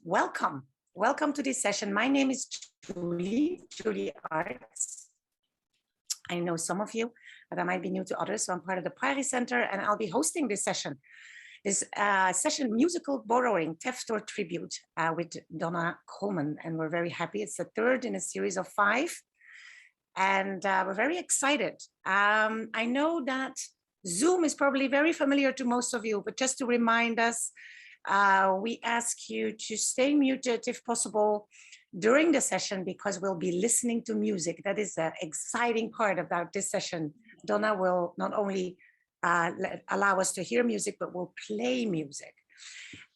Welcome. Welcome to this session. My name is Julie Arts. I know some of you, but I might be new to others. So I'm part of the Prairie Center and I'll be hosting this session. This session, Musical Borrowing, Theft or Tribute with Donna Coleman. And we're very happy. It's the third in a series of 5. And we're very excited. I know that Zoom is probably very familiar to most of you, but just to remind us, we ask you to stay muted if possible during the session because we'll be listening to music. That is the exciting part about this session. Donna will not only allow us to hear music, but will play music.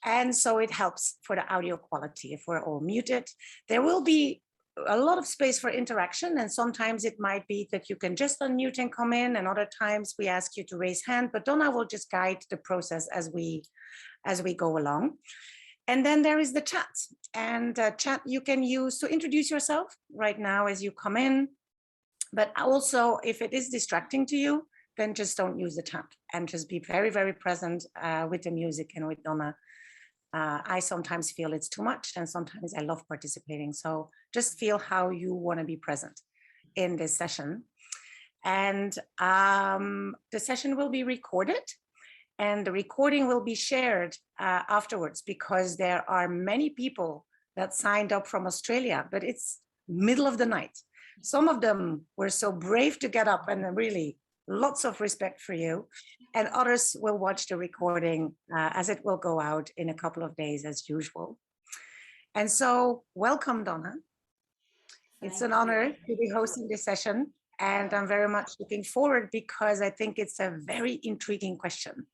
And so it helps for the audio quality if we're all muted. There will be a lot of space for interaction, and sometimes it might be that you can just unmute and come in, and other times we ask you to raise hand, but Donna will just guide the process as we go along. And then there is the chat, and chat you can use to introduce yourself right now as you come in, but also if it is distracting to you, then just don't use the chat and just be very, very present with the music and with Donna. I sometimes feel it's too much and sometimes I love participating. So just feel how you want to be present in this session. And the session will be recorded and the recording will be shared afterwards because there are many people that signed up from Australia, but it's middle of the night. Some of them were so brave to get up, and really lots of respect for you. And others will watch the recording as it will go out in a couple of days as usual. And so welcome, Donna. It's an honor to be hosting this session. And I'm very much looking forward because I think it's a very intriguing question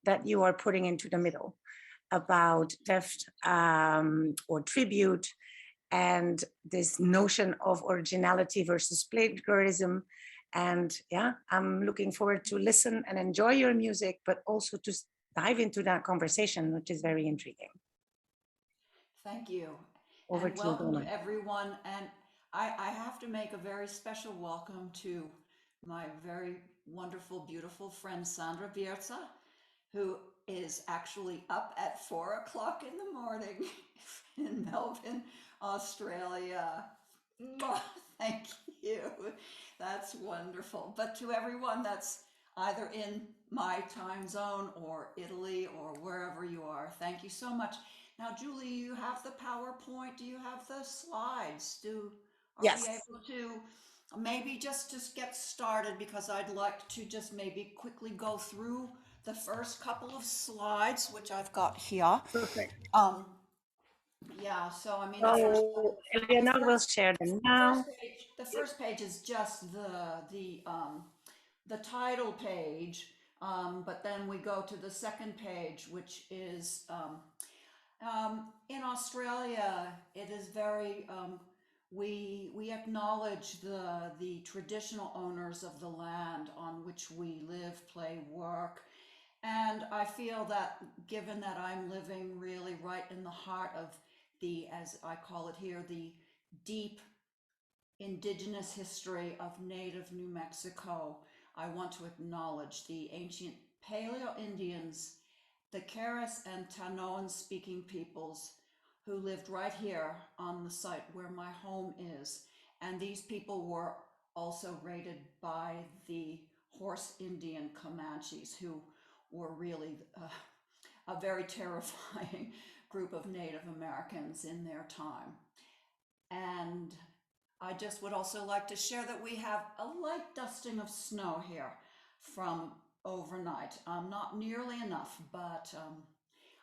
that you are putting into the middle about theft or tribute and this notion of originality versus plagiarism. And yeah, I'm looking forward to listen and enjoy your music, but also to dive into that conversation, which is very intriguing. Thank you. Over And to you, welcome Donna. to everyone. And I have to make a very special welcome to my very wonderful, beautiful friend, Sandra Bierza, who is actually up at 4 o'clock in the morning in Melbourne, Australia. Mwah, thank you. That's wonderful. But to everyone that's either in my time zone or Italy or wherever you are, thank you so much. Now, Julie, you have the PowerPoint. Do you have the slides? Are we Yes. able to maybe just to get started, because I'd like to just maybe quickly go through the first couple of slides, which I've got here. Perfect. Um, yeah, so I mean, So Eleanor will share them now. the first page is just the title page, but then we go to the second page, which is in Australia. It is very we acknowledge the traditional owners of the land on which we live, play, work. And I feel that given that I'm living really right in the heart of the, as I call it here, the deep indigenous history of native New Mexico, I want to acknowledge the ancient Paleo Indians, the Keres and Tanoan speaking peoples who lived right here on the site where my home is. And these people were also raided by the Horse Indian Comanches, who were really a very terrifying group of Native Americans in their time. And I just would also like to share that we have a light dusting of snow here from overnight. Not nearly enough, but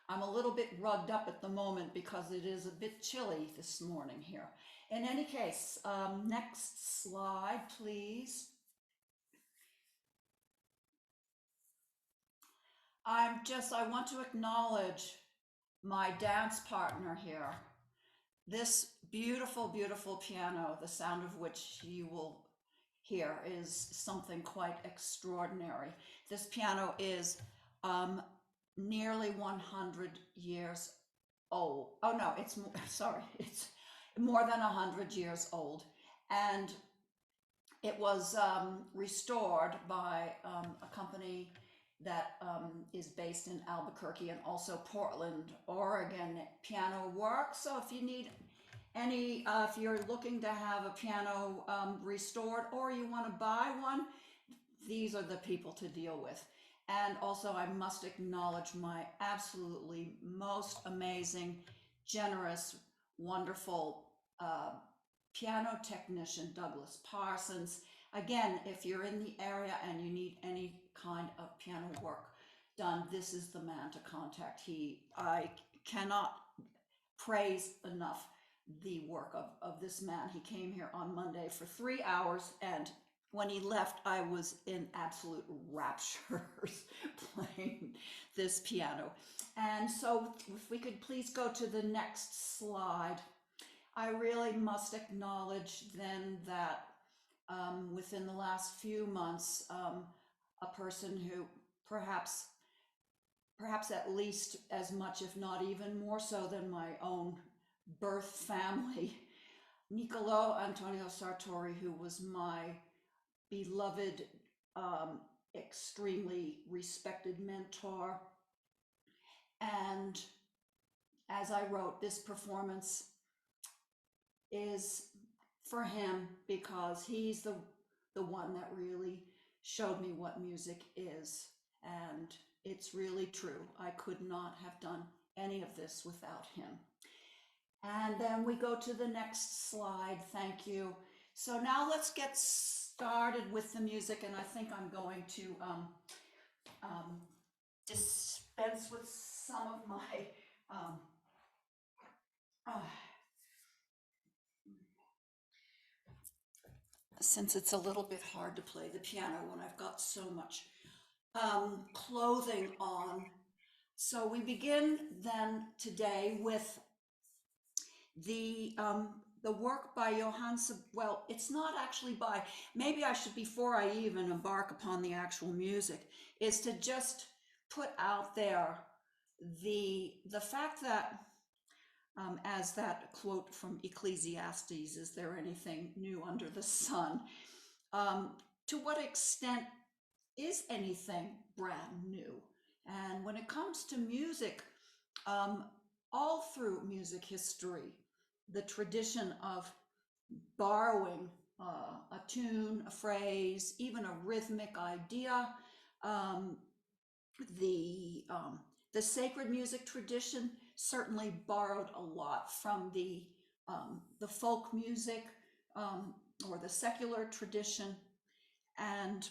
I'm a little bit rugged up at the moment because it is a bit chilly this morning here. In any case, next slide, please. I want to acknowledge my dance partner here. This beautiful, beautiful piano, the sound of which you will hear, is something quite extraordinary. This piano is nearly 100 years old. Oh no, it's sorry, it's more than 100 years old, and it was restored by a company that is based in Albuquerque and also Portland, Oregon, piano work. So if you need any, if you're looking to have a piano restored or you want to buy one, these are the people to deal with. And also, I must acknowledge my absolutely most amazing, generous, wonderful piano technician, Douglas Parsons. Again, if you're in the area and you need any kind of piano work done, this is the man to contact. I cannot praise enough the work of this man. He came here on Monday for 3 hours, and when he left, I was in absolute raptures playing this piano. And so if we could please go to the next slide. I really must acknowledge then that within the last few months, a person who perhaps at least as much, if not even more so than my own birth family, Niccolo Antonio Sartori, who was my beloved, extremely respected mentor. And as I wrote, this performance is for him because he's the one that really showed me what music is. And it's really true. I could not have done any of this without him. And then we go to the next slide. Thank you. So now let's get started with the music. And I think I'm going to dispense with some of my since it's a little bit hard to play the piano when I've got so much clothing on. So we begin then today with the work by Johann, well, it's not actually by, maybe I should, before I even embark upon the actual music, is to just put out there the fact that, as that quote from Ecclesiastes, is there anything new under the sun? To what extent is anything brand new? And when it comes to music, all through music history, the tradition of borrowing a tune, a phrase, even a rhythmic idea, the sacred music tradition certainly borrowed a lot from the folk music or the secular tradition, and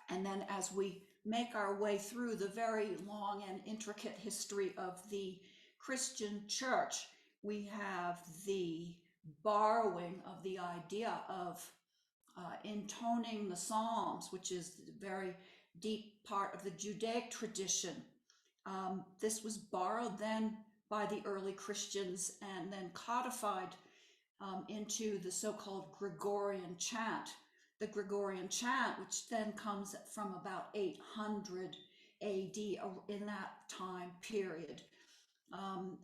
then as we make our way through the very long and intricate history of the Christian church, we have the borrowing of the idea of intoning the Psalms, which is a very deep part of the Judaic tradition. This was borrowed then by the early Christians and then codified into the so-called Gregorian chant. The Gregorian chant, which then comes from about 800 AD, in that time period.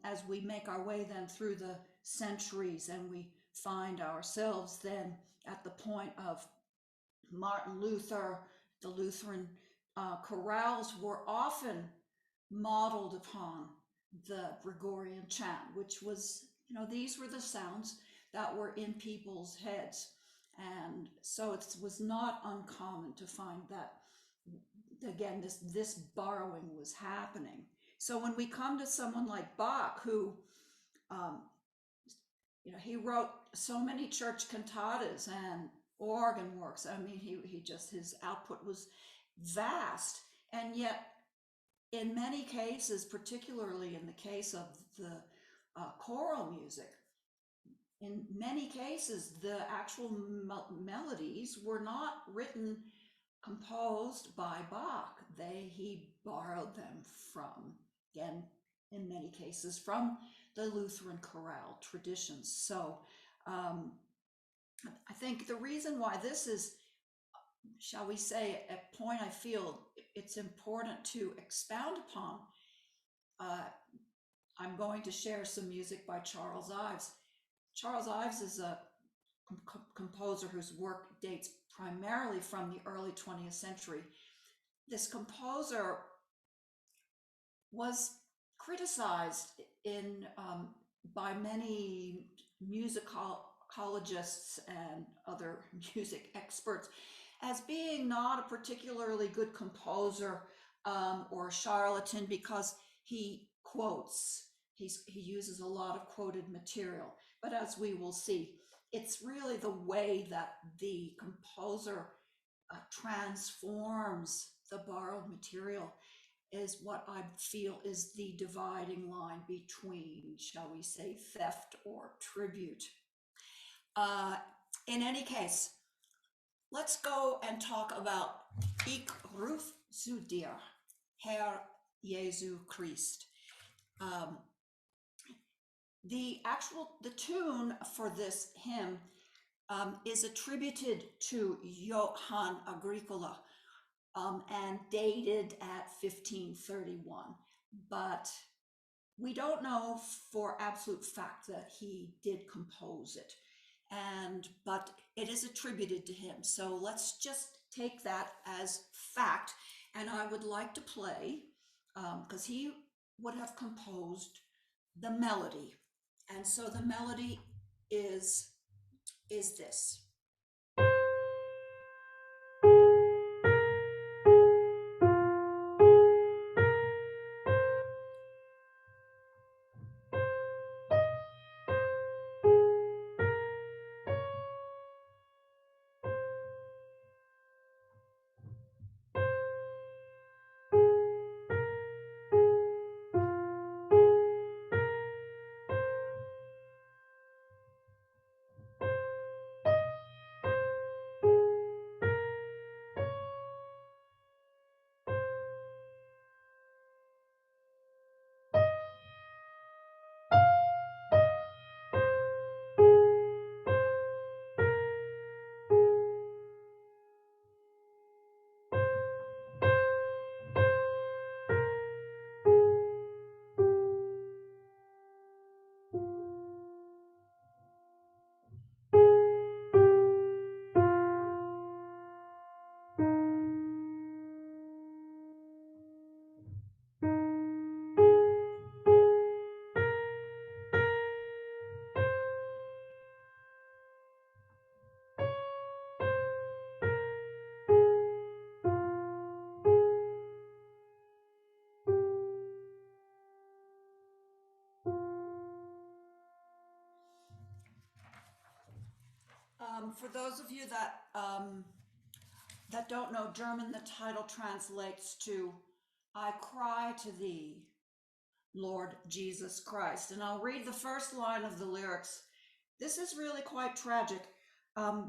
As we make our way then through the centuries and we find ourselves then at the point of Martin Luther, the Lutheran chorales were often modeled upon the Gregorian chant, which was, these were the sounds that were in people's heads. And so it was not uncommon to find that, again, this borrowing was happening. So when we come to someone like Bach, who, he wrote so many church cantatas and organ works. I mean, his output was vast. And yet, in many cases, particularly in the case of the choral music, in many cases, the actual melodies were not written, composed by Bach. He borrowed them from, again, in many cases, from the Lutheran chorale traditions. So I think the reason why this is, shall we say, a point I feel it's important to expound upon, I'm going to share some music by Charles Ives. Charles Ives is a composer whose work dates primarily from the early 20th century. this composer was criticized in by many musicologists and other music experts as being not a particularly good composer, or a charlatan, because he quotes. He uses a lot of quoted material. But as we will see, it's really the way that the composer transforms the borrowed material is what I feel is the dividing line between, shall we say, theft or tribute. Uh, in any case, let's go and talk about Ik ruf zu dir, Herr Jesu Christ. Um, the tune for this hymn is attributed to Johann Agricola, and dated at 1531. But we don't know for absolute fact that he did compose it. But it is attributed to him. So let's just take that as fact. And I would like to play, because he would have composed the melody. And so the melody is this. For those of you that don't know German, the title translates to "I cry to thee, Lord Jesus Christ." And I'll read the first line of the lyrics. This is really quite tragic.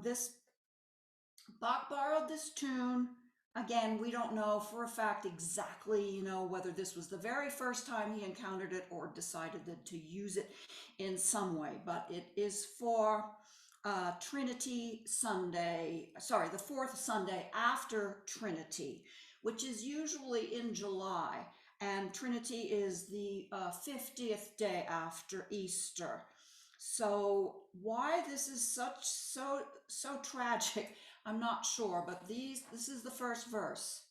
This Bach borrowed this tune. Again, we don't know for a fact exactly, whether this was the very first time he encountered it or decided to use it in some way. But it is for Trinity Sunday, sorry, the fourth Sunday after Trinity, which is usually in July. And Trinity is the 50th day after Easter. So why this is so tragic, I'm not sure, but this is the first verse.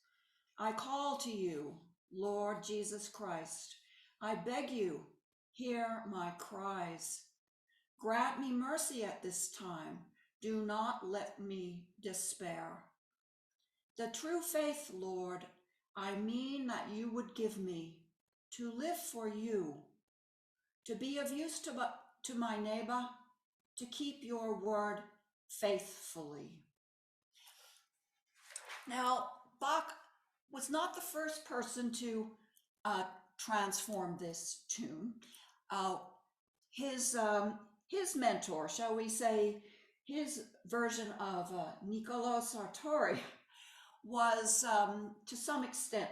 I call to you, Lord Jesus Christ. I beg you, hear my cries. Grant me mercy at this time. Do not let me despair. The true faith, Lord, I mean that you would give me to live for you, to be of use to my neighbor, to keep your word faithfully. Now, Bach was not the first person to transform this tune. Uh, his mentor, shall we say, his version of Niccolò Sartori was, to some extent,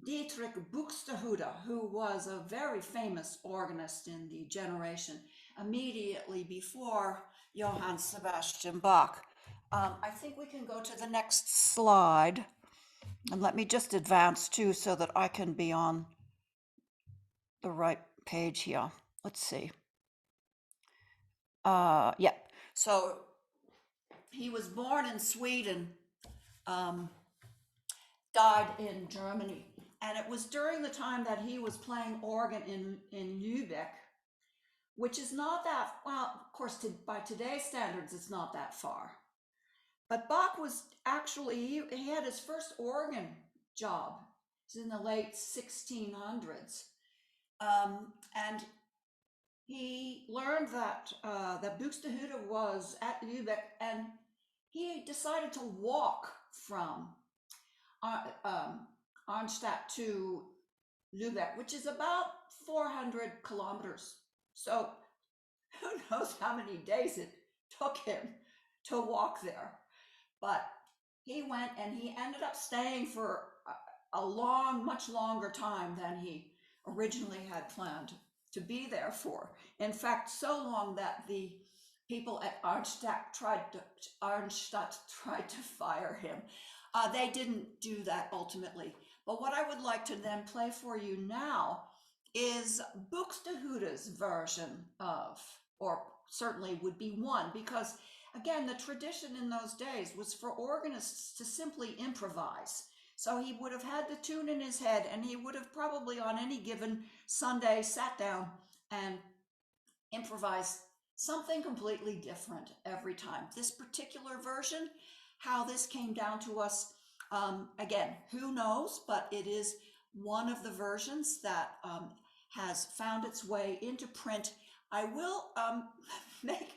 Dietrich Buxtehude, who was a very famous organist in the generation immediately before Johann Sebastian Bach. I think we can go to the next slide. And let me just advance too so that I can be on the right page here. Let's see. Yeah. So he was born in Sweden, died in Germany. And it was during the time that he was playing organ in Lübeck, which is not that, well, of course, by today's standards, it's not that far. But Bach was actually, he had his first organ job. It's in the late 1600s. And he learned that Buxtehude was at Lübeck, and he decided to walk from Arnstadt to Lübeck, which is about 400 kilometers. So who knows how many days it took him to walk there. But he went, and he ended up staying for a long, much longer time than he originally had planned to be there for. In fact, so long that the people at Arnstadt tried to fire him. They didn't do that ultimately. But what I would like to then play for you now is Buxtehude's version of, or certainly would be one, because again, the tradition in those days was for organists to simply improvise. So he would have had the tune in his head, and he would have probably on any given Sunday sat down and improvised something completely different every time. This particular version, how this came down to us, again, who knows, but it is one of the versions that has found its way into print. I will make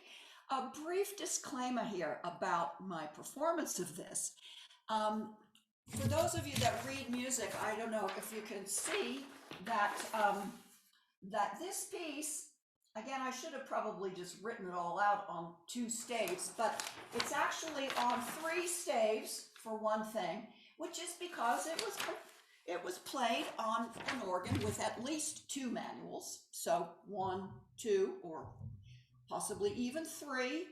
a brief disclaimer here about my performance of this. For those of you that read music, I don't know if you can see that that this piece, again, I should have probably just written it all out on 2 staves, but it's actually on 3 staves for one thing, which is because it was played on an organ with at least 2 manuals, so 1, 2, or possibly even 3,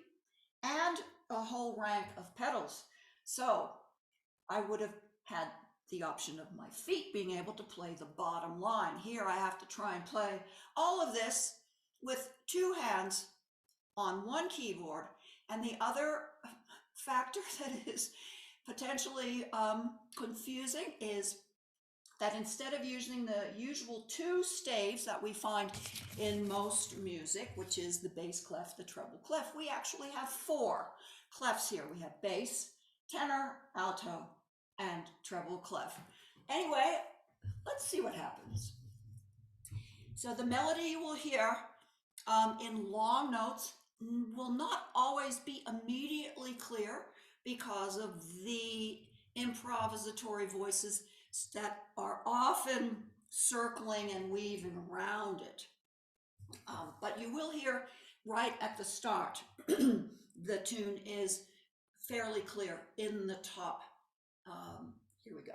and a whole rank of pedals. So I would have had the option of my feet being able to play the bottom line. Here I have to try and play all of this with 2 hands on 1 keyboard. And the other factor that is potentially confusing is that instead of using the usual 2 staves that we find in most music, which is the bass clef, the treble clef, we actually have 4 clefs here. We have bass, tenor, alto, and treble clef. Anyway, let's see what happens. So the melody you will hear in long notes will not always be immediately clear because of the improvisatory voices that are often circling and weaving around it. But you will hear right at the start, the tune is fairly clear in the top. Here we go.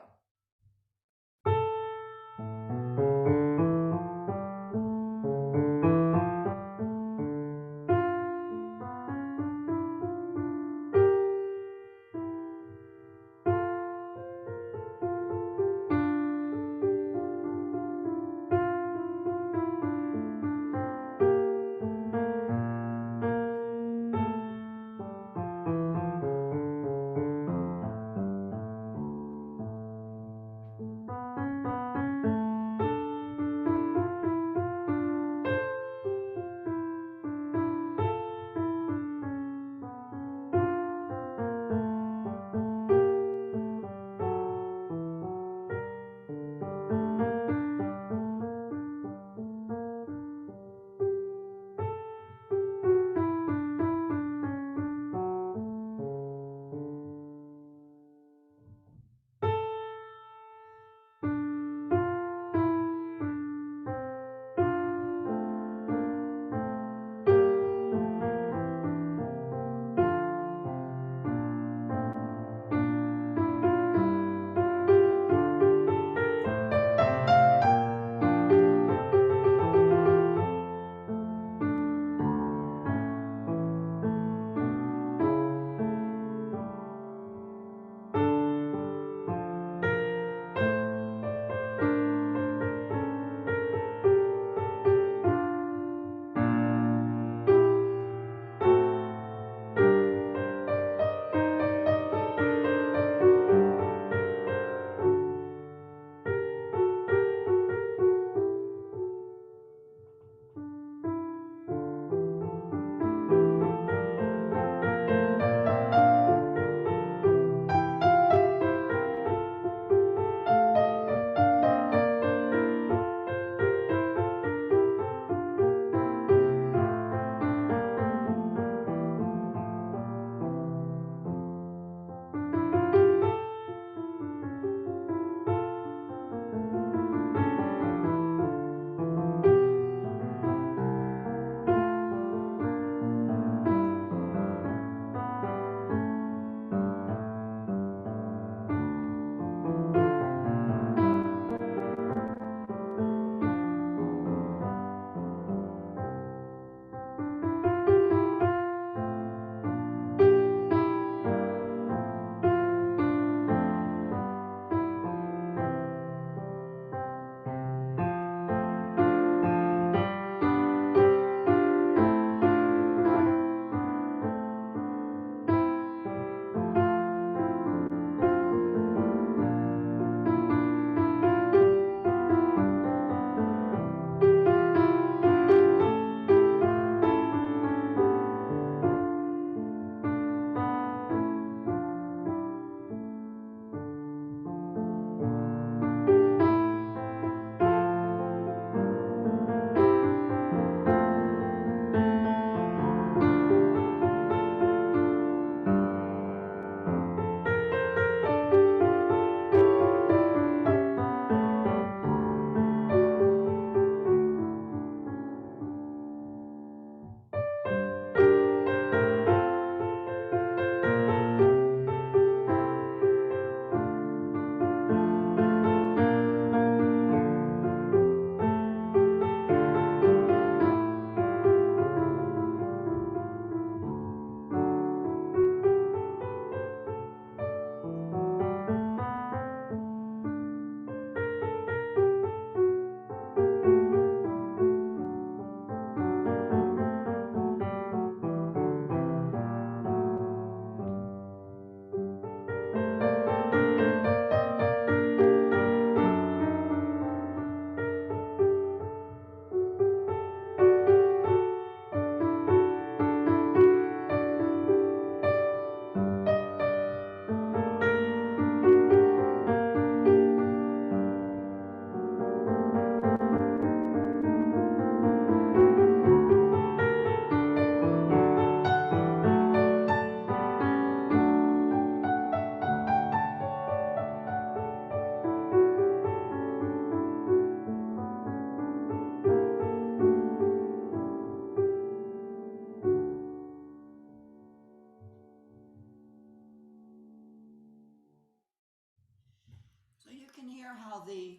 of the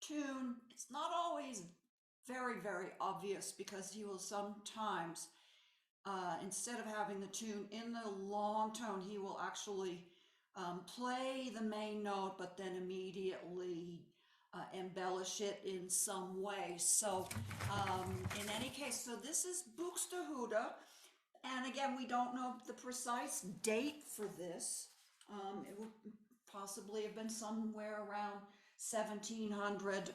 tune, it's not always very, very obvious, because he will sometimes, instead of having the tune in the long tone, he will actually play the main note, but then immediately embellish it in some way. So in any case, so this is Buxtehude. And again, we don't know the precise date for this. It would possibly have been somewhere around 1700.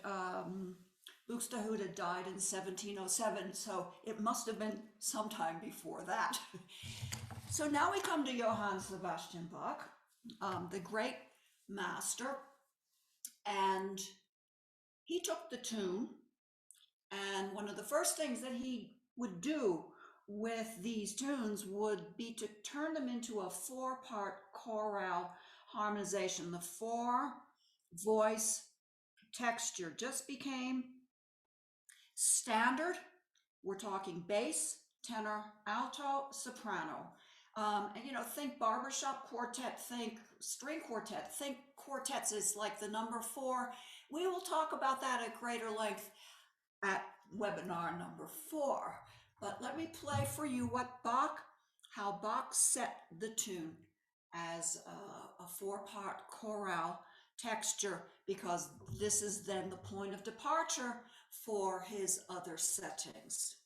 Buxtehude died in 1707, so it must have been sometime before that. So now we come to Johann Sebastian Bach, the great master, and he took the tune, and one of the first things that he would do with these tunes would be to turn them into a four-part chorale harmonization. The four-voice texture just became standard. We're talking bass, tenor, alto, soprano. And think barbershop quartet, think string quartet, think quartets is like the number 4. We will talk about that at greater length at webinar number 4. But let me play for you how Bach set the tune as a 4-part chorale texture, because this is then the point of departure for his other settings.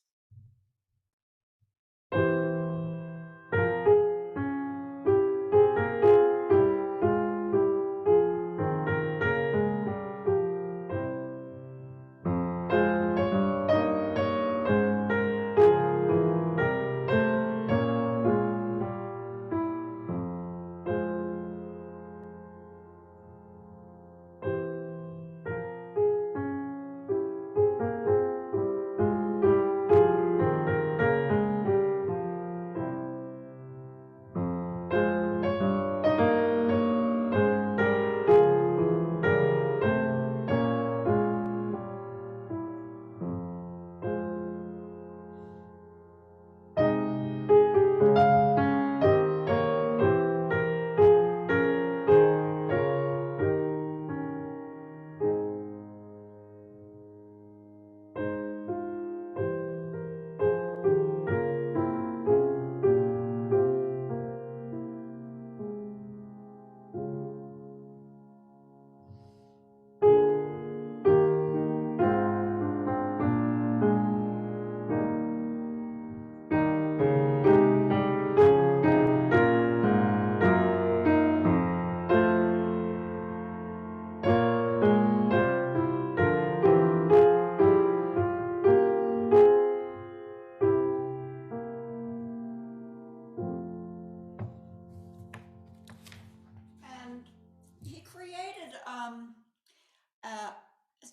He created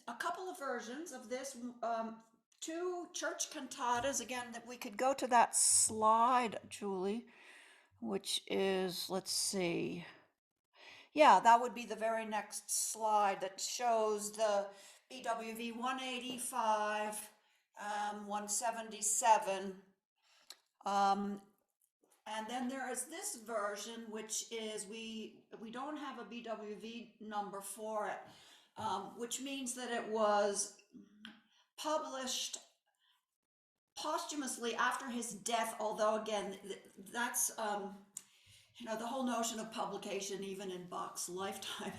a couple of versions of this, 2 church cantatas. Again, that we could go to that slide, Julie, which is, let's see. Yeah, that would be the very next slide that shows the BWV 185, 177. And then there is this version, which is, we don't have a BWV number for it, which means that it was published posthumously after his death, although again, that's, the whole notion of publication, even in Bach's lifetime,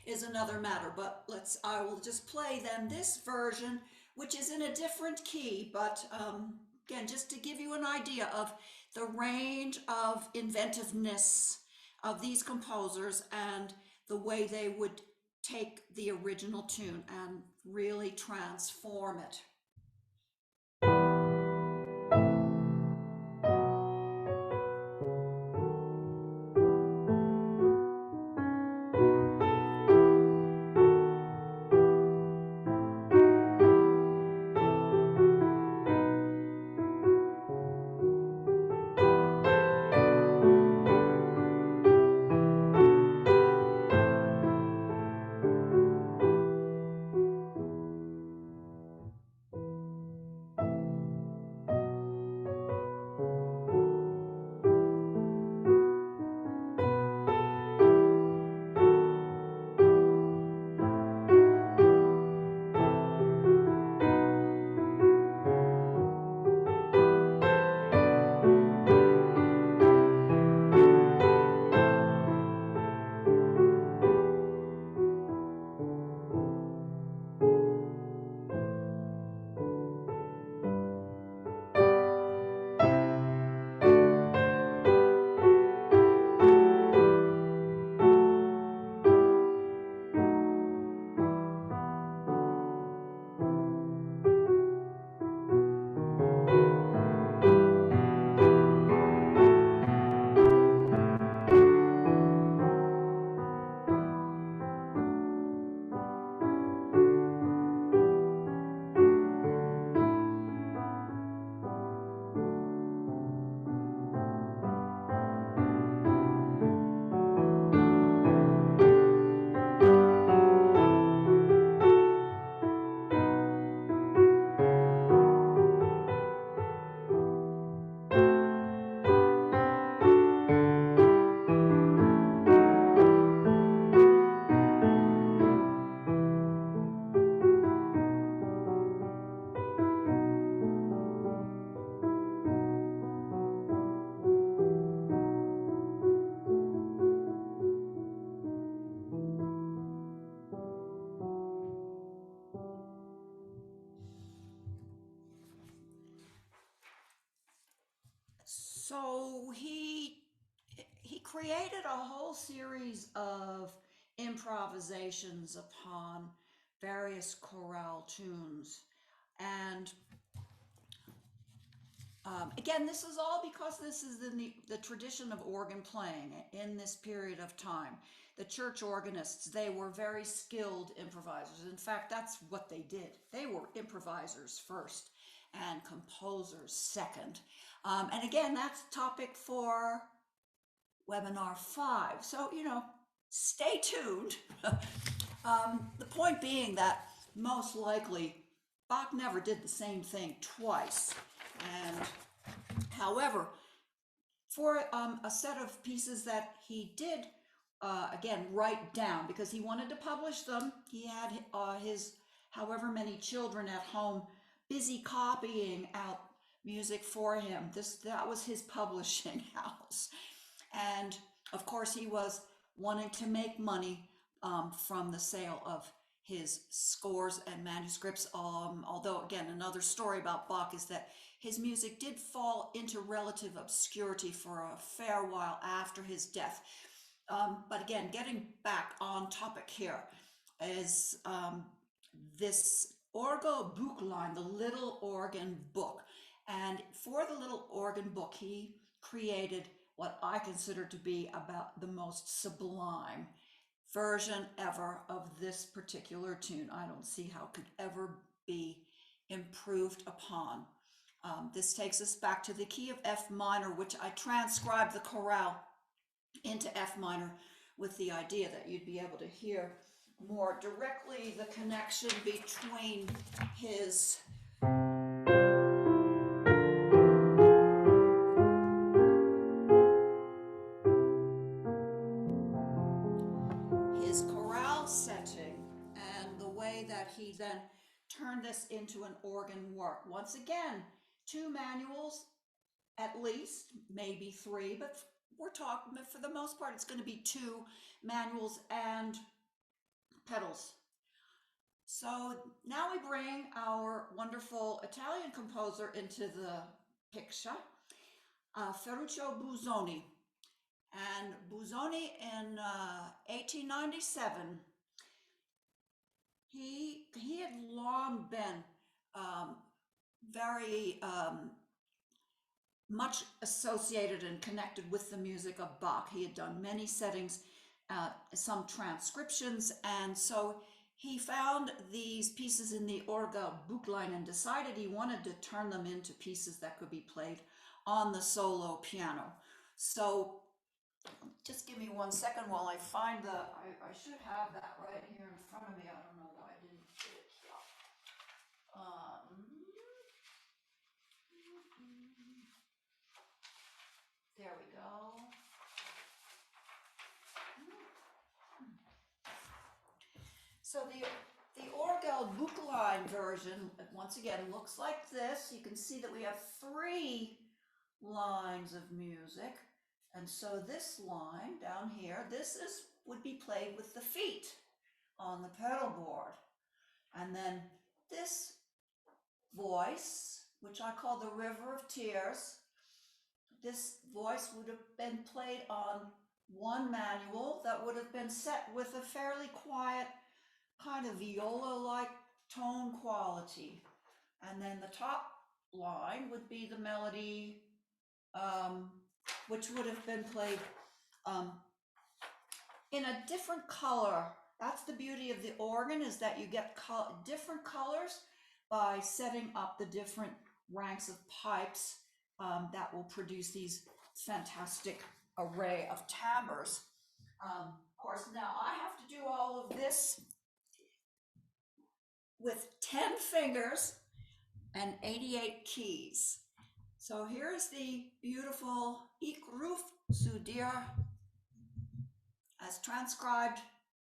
is another matter. But I will just play then this version, which is in a different key, but again, just to give you an idea of the range of inventiveness of these composers and the way they would take the original tune and really transform it. he created a whole series of improvisations upon various chorale tunes. And again, this is all because this is in the tradition of organ playing in this period of time. The church organists, they were very skilled improvisers. In fact, that's what they did. They were improvisers first and composers second. And again, that's topic for webinar 5. So, stay tuned. The point being that most likely Bach never did the same thing twice. And however, for a set of pieces that he did, again, write down, because he wanted to publish them, he had his however many children at home busy copying out music for him. That was his publishing house. And of course, he was wanting to make money from the sale of his scores and manuscripts. Although, again, another story about Bach is that his music did fall into relative obscurity for a fair while after his death. But again, getting back on topic here is this Orgelbuchlein, the little organ book. And for the little organ book, he created what I consider to be about the most sublime version ever of this particular tune. I don't see how it could ever be improved upon. This takes us back to the key of F minor, which I transcribed the chorale into F minor with the idea that you'd be able to hear more directly the connection between his chorale setting and the way that he then turned this into an organ work. Once again, 2 manuals at least, maybe 3, but we're talking, for the most part, it's going to be 2 manuals and pedals. So now we bring our wonderful Italian composer into the picture, Ferruccio Busoni. And Busoni in 1897, he had long been very much associated and connected with the music of Bach. He had done many settings, some transcriptions, and so he found these pieces in the Orgelbuchlein and decided he wanted to turn them into pieces that could be played on the solo piano. So just give me 1 second while I find I should have that right here in front of me. I don't know why I didn't put it here. There we go. So the Orgelbuchlein version, once again, looks like this. You can see that we have 3 lines of music. And so this line down here, would be played with the feet on the pedal board. And then this voice, which I call the River of Tears, this voice would have been played on one manual that would have been set with a fairly quiet kind of viola-like tone quality. And then the top line would be the melody, which would have been played in a different color. That's the beauty of the organ, is that you get different colors by setting up the different ranks of pipes that will produce these fantastic array of timbres. Of course, now I have to do all of this with 10 fingers and 88 keys. So here's the beautiful Ich ruf zu dir, as transcribed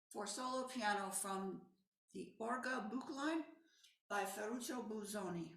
for solo piano from the Orgelbuchlein by Ferruccio Busoni.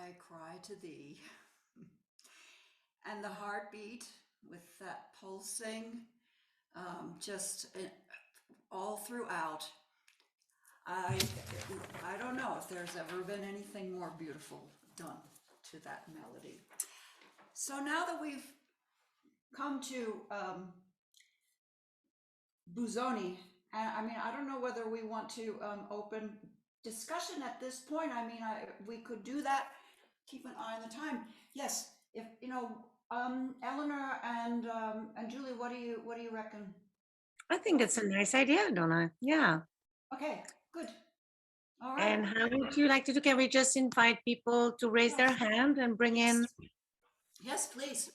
I cry to thee. And the heartbeat with that pulsing, just all throughout. I I don't know if there's ever been anything more beautiful done to that melody. So now that we've come to Busoni, and I mean, I don't know whether we want to open discussion at this point. I mean, we could do that. Keep an eye on the time. Yes, if you know, Eleanor and Julie, what do you reckon? I think it's a nice idea, Donna. Yeah. Okay, good. All right. And how would you like to do? Can we just invite people to raise their Yes. hand and bring in? Yes, please.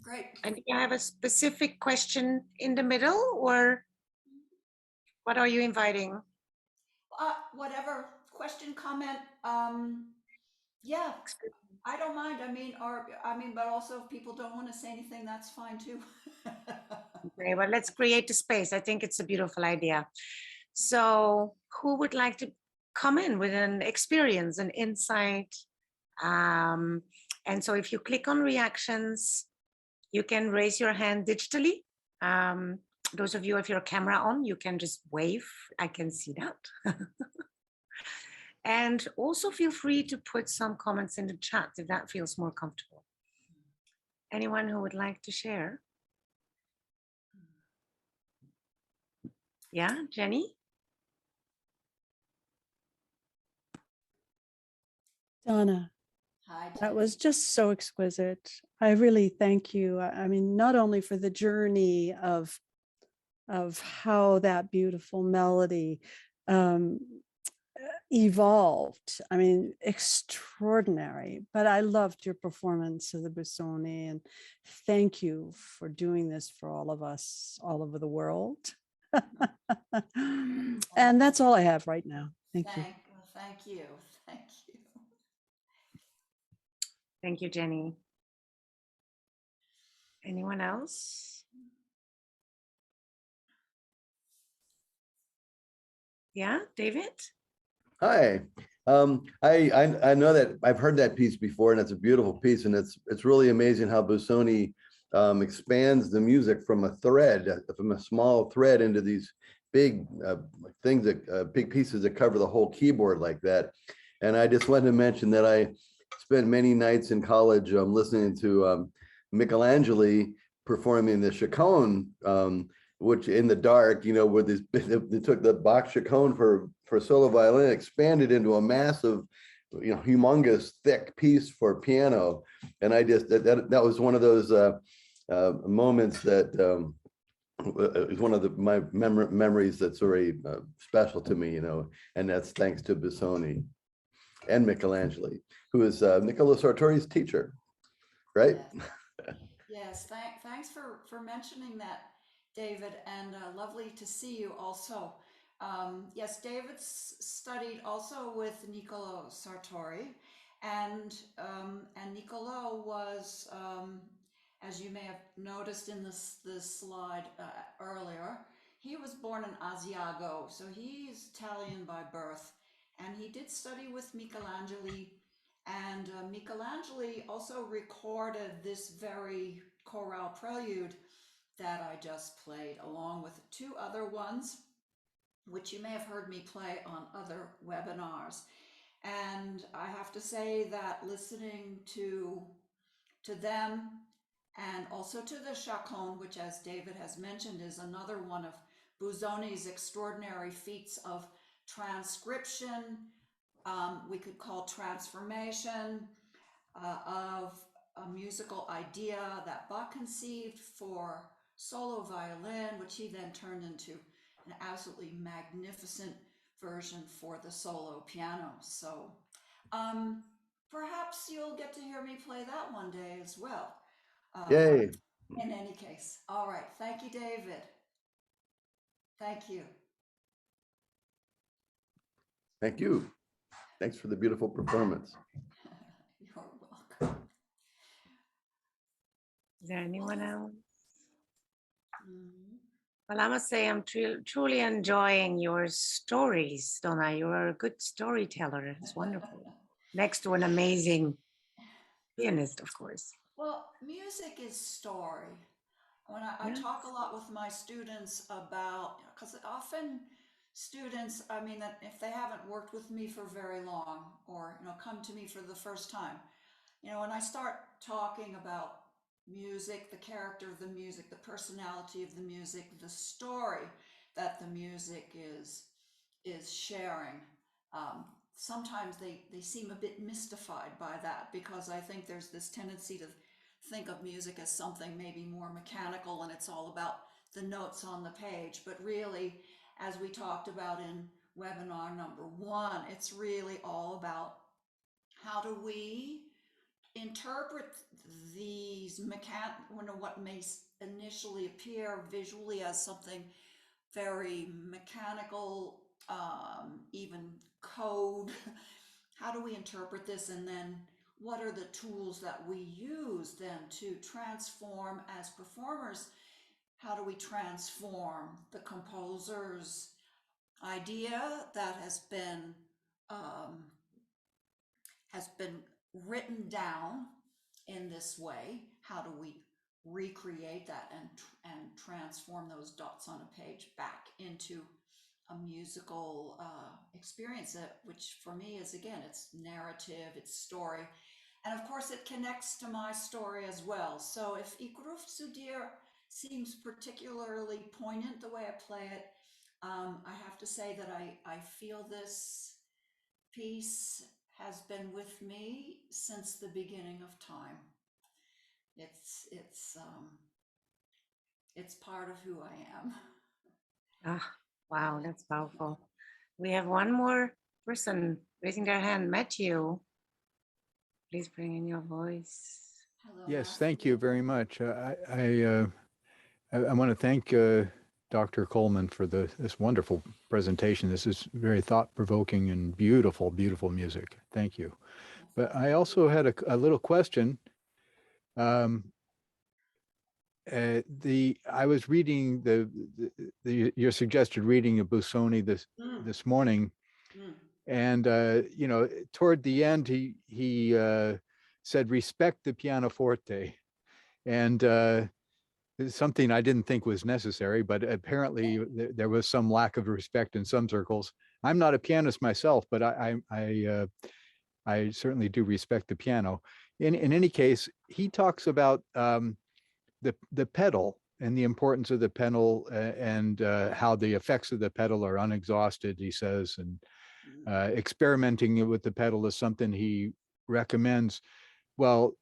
Great. And do you have a specific question in the middle, or what are you inviting? Whatever question, comment. Yeah, I don't mind. I mean, but also if people don't want to say anything, that's fine too. Okay, well, let's create a space. I think it's a beautiful idea. So who would like to come in with an experience, an insight? And so if you click on reactions, you can raise your hand digitally. Those of you, if your camera on, you can just wave. I can see that. And also feel free to put some comments in the chat if that feels more comfortable. Anyone who would like to share? Yeah, Jenny? Donna, Hi, that Jenny. was just so exquisite. I really thank you. I mean, not only for the journey of how that beautiful melody um, evolved. I mean, extraordinary. But I loved your performance of the Busoni, and thank you for doing this for all of us all over the world. And that's all I have right now. Thank you. Thank you. Thank you. Thank you, Jenny. Anyone else? Yeah, David? Hi. I know that I've heard that piece before, and it's a beautiful piece, and it's really amazing how Busoni expands the music from a thread, from a small thread into these big things that big pieces that cover the whole keyboard like that. And I just wanted to mention that I spent many nights in college listening to Michelangelo performing the chaconne, which in the dark, you know, where this they took the Bach chaconne for solo violin, expanded into a massive, you know, humongous thick piece for piano. And I just that was one of those moments that is one of my memories that's very special to me, you know, and that's thanks to Busoni and Michelangelo, who is Nicola Sartori's teacher, right? Yes. Thanks for mentioning that, David, and lovely to see you also. Yes, David studied also with Niccolo Sartori, and Niccolo was, as you may have noticed in this slide earlier, he was born in Asiago, so he's Italian by birth, and he did study with Michelangelo. And Michelangelo also recorded this very chorale prelude that I just played, along with two other ones, which you may have heard me play on other webinars. And I have to say that listening to them and also to the chaconne, which, as David has mentioned, is another one of Busoni's extraordinary feats of transcription, we could call transformation, of a musical idea that Bach conceived for solo violin, which he then turned into an absolutely magnificent version for the solo piano. So perhaps you'll get to hear me play that one day as well. Yay. In any case. All right. Thank you, David. Thank you. Thank you. Thanks for the beautiful performance. You're welcome. Is there anyone else? Mhm. Well, I must say I'm truly enjoying your stories, Donna. You're a good storyteller. It's wonderful. next to an amazing pianist, of course. Well, music is story. When I Yes. talk a lot with my students about, because often students, I mean, that if they haven't worked with me for very long or, come to me for the first time, when I start talking about music, the character of the music, the personality of the music, the story that the music is sharing, um, sometimes they seem a bit mystified by that, because I think there's this tendency to think of music as something maybe more mechanical and it's all about the notes on the page. But really, as we talked about in webinar number 1, it's really all about how do we interpret these what may initially appear visually as something very mechanical, even code. How do we interpret this? And then what are the tools that we use then to transform as performers? How do we transform the composer's idea that um, has been written down in this way? How do we recreate that and transform those dots on a page back into a musical experience, which for me is, again, it's narrative, it's story, and of course it connects to my story as well. So if Ikruf Sudir seems particularly poignant the way I play it, I have to say that I feel this piece has been with me since the beginning of time. It's part of who I am. Ah, wow, that's powerful. We have one more person raising their hand. Matthew, please bring in your voice. Hello, Yes, thank Matthew. you very much. I want to thank Dr. Coleman for this wonderful presentation. This is very thought-provoking and beautiful, beautiful music. Thank you. But I also had a little question. Um, I was reading your suggested reading of Busoni this morning, and toward the end he said respect the pianoforte, and it's something I didn't think was necessary, but apparently there was some lack of respect in some circles. I'm not a pianist myself, but I certainly do respect the piano. In any case, he talks about the pedal and the importance of the pedal, and how the effects of the pedal are unexhausted, he says, and experimenting with the pedal is something he recommends. Well,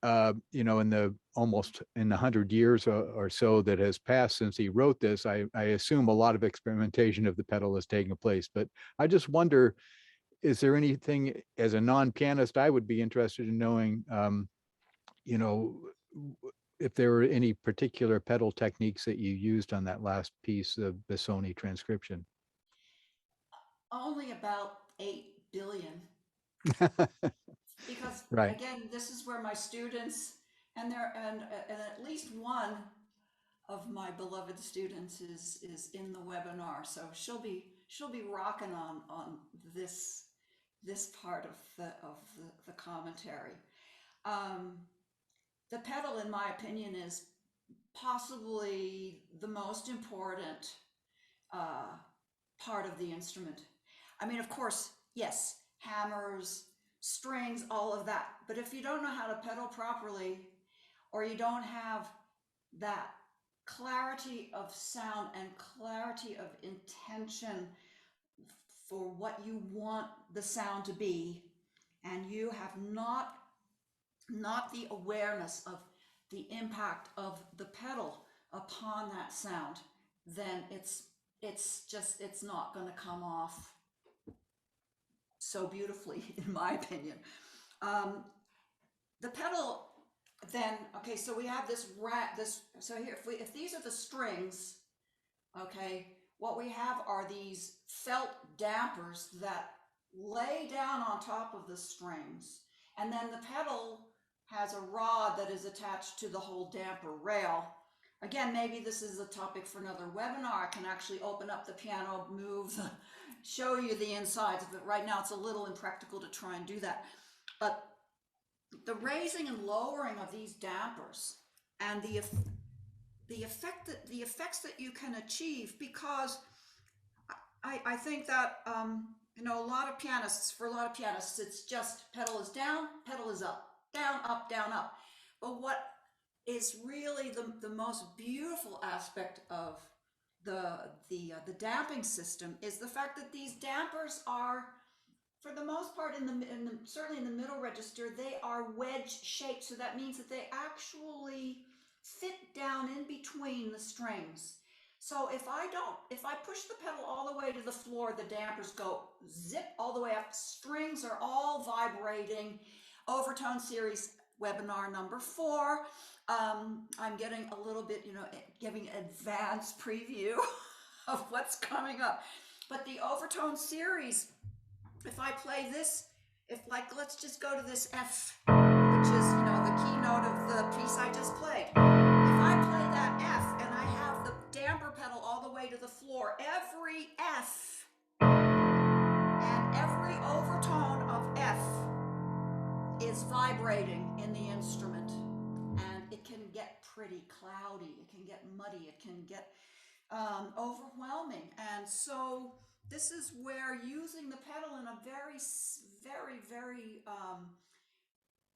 in the 100 years or so that has passed since he wrote this, I assume a lot of experimentation of the pedal is taking place. But I just wonder, is there anything, as a non-pianist, I would be interested in knowing, you know, if there were any particular pedal techniques that you used on that last piece of the Sony transcription. Only about 8 billion. Because Right. again, this is where my students and at least one of my beloved students is in the webinar, so she'll be rocking on this part of the commentary. The pedal, in my opinion, is possibly the most important uh, part of the instrument. I mean, of course, yes, hammers, strings, all of that. But if you don't know how to pedal properly, or you don't have that clarity of sound and clarity of intention for what you want the sound to be, and you have not the awareness of the impact of the pedal upon that sound, then it's not going to come off so beautifully, in my opinion. The pedal, then, okay, so we have so here, if these are the strings, okay, what we have are these felt dampers that lay down on top of the strings, and then the pedal has a rod that is attached to the whole damper rail. Again, maybe this is a topic for another webinar. I can actually open up the piano, move show you the insides of it. Right now, it's a little impractical to try and do that. But the raising and lowering of these dampers and the effects that you can achieve, because I think that you know, for a lot of pianists, it's just pedal is down, pedal is up, down, up, down, up. But what is really the most beautiful aspect of the damping system is the fact that these dampers are, for the most part, certainly in the middle register, they are wedge shaped. So that means that they actually fit down in between the strings. So if I push the pedal all the way to the floor, the dampers go zip all the way up. Strings are all vibrating. Overtone series webinar number 4. I'm getting a little bit, you know, giving advanced preview of what's coming up. But the overtone series, if I play this, let's just go to this F, which is, you know, the keynote of the piece I just played. If I play that F and I have the damper pedal all the way to the floor, every F and every overtone of F is vibrating in the instrument. And it can get pretty cloudy, it can get muddy, it can get overwhelming. And so this is where using the pedal in a very, very, very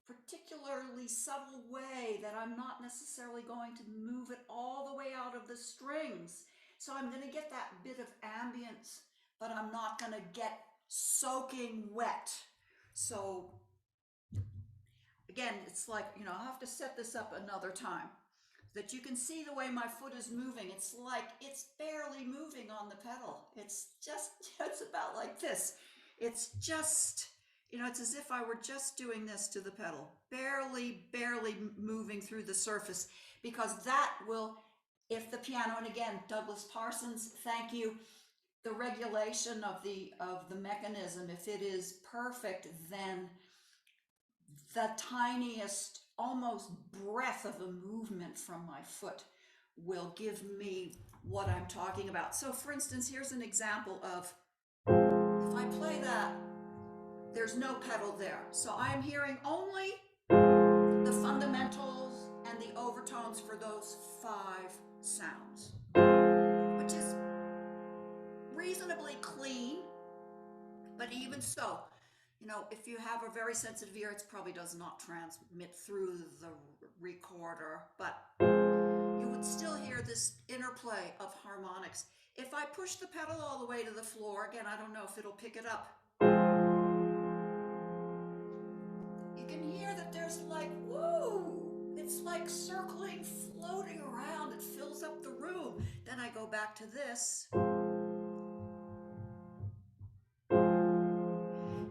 particularly subtle way, that I'm not necessarily going to move it all the way out of the strings. So I'm going to get that bit of ambience, but I'm not going to get soaking wet. So again, it's like, you know, I'll have to set this up another time, that you can see the way my foot is moving. It's like it's barely moving on the pedal. It's about like this. It's just, you know, it's as if I were just doing this to the pedal, barely moving through the surface, because that will, if the piano, and again, Douglas Parsons, thank you, the regulation of the mechanism, if it is perfect, then the tiniest, almost breath of a movement from my foot will give me what I'm talking about. So for instance, here's an example of, if I play that, there's no pedal there. So I'm hearing only the fundamentals and the overtones for those 5 sounds, which is reasonably clean, but even so, you know, if you have a very sensitive ear, it probably does not transmit through the recorder, but you would still hear this interplay of harmonics. If I push the pedal all the way to the floor, again, I don't know if it'll pick it up. You can hear that there's like, woo! It's like circling, floating around. It fills up the room. Then I go back to this.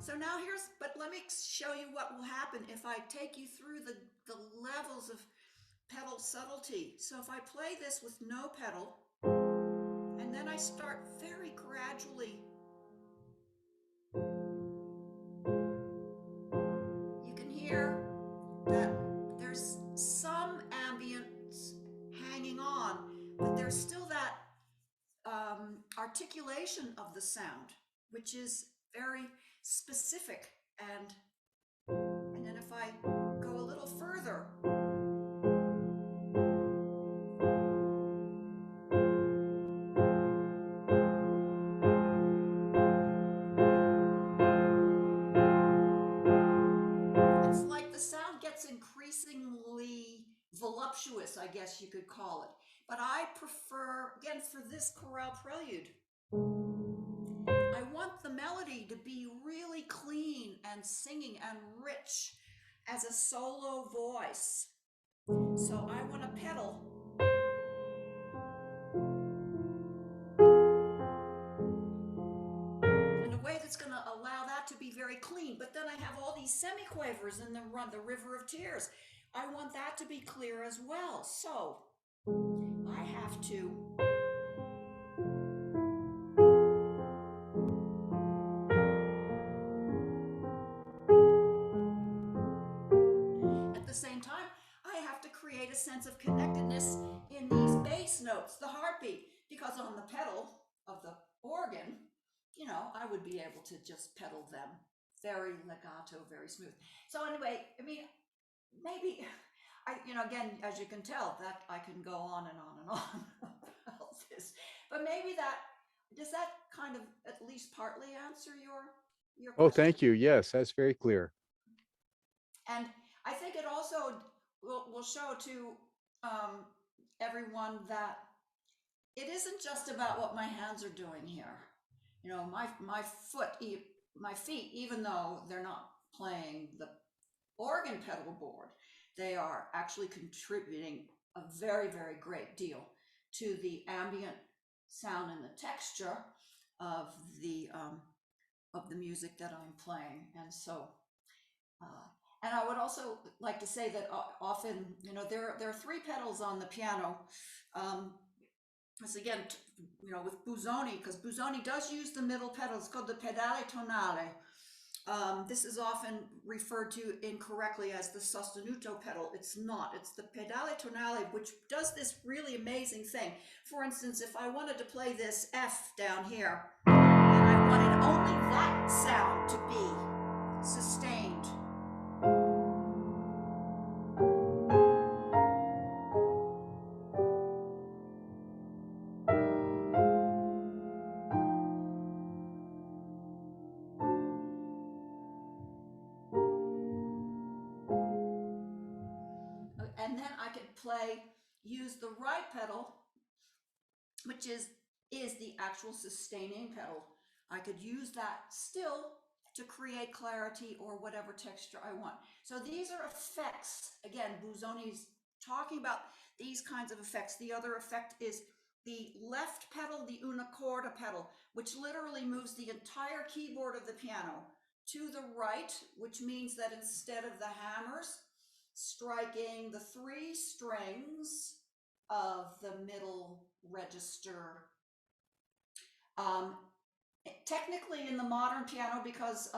So now but let me show you what will happen if I take you through the levels of pedal subtlety. So if I play this with no pedal, and then I start very gradually, you can hear that there's some ambience hanging on, but there's still that articulation of the sound, which is very specific. And then if I go a little further, it's like the sound gets increasingly voluptuous, I guess you could call it. But I prefer, again, for this chorale prelude, I want the melody to be really clean and singing and rich as a solo voice. So I want a pedal in a way that's going to allow that to be very clean. But then I have all these semiquavers in the River of Tears. I want that to be clear as well. So I have to at the same time, I have to create a sense of connectedness in these bass notes, the heartbeat, because on the pedal of the organ, you know, I would be able to just pedal them very legato, very smooth. So anyway, I mean, maybe you know, again, as you can tell, that I can go on and on and on about this, but maybe does that kind of at least partly answer your Oh, question? thank you. Yes, that's very clear. And I think it also will show to everyone that it isn't just about what my hands are doing here. You know, my feet, even though they're not playing the organ pedal board, they are actually contributing a very, very great deal to the ambient sound and the texture of the music that I'm playing. And so, and I would also like to say that often, you know, there are three pedals on the piano. As again, you know, with Busoni, because Busoni does use the middle pedal. It's called the pedale tonale. This is often referred to incorrectly as the sostenuto pedal. It's not. It's the pedale tonale, which does this really amazing thing. For instance, if I wanted to play this F down here, and I wanted only that sound to be sustained, and then I could use the right pedal, which is the actual sustaining pedal. I could use that still to create clarity or whatever texture I want. So these are effects. Again, Busoni's talking about these kinds of effects. The other effect is the left pedal, the una corda pedal, which literally moves the entire keyboard of the piano to the right, which means that instead of the hammers striking the three strings of the middle register, um, technically in the modern piano, because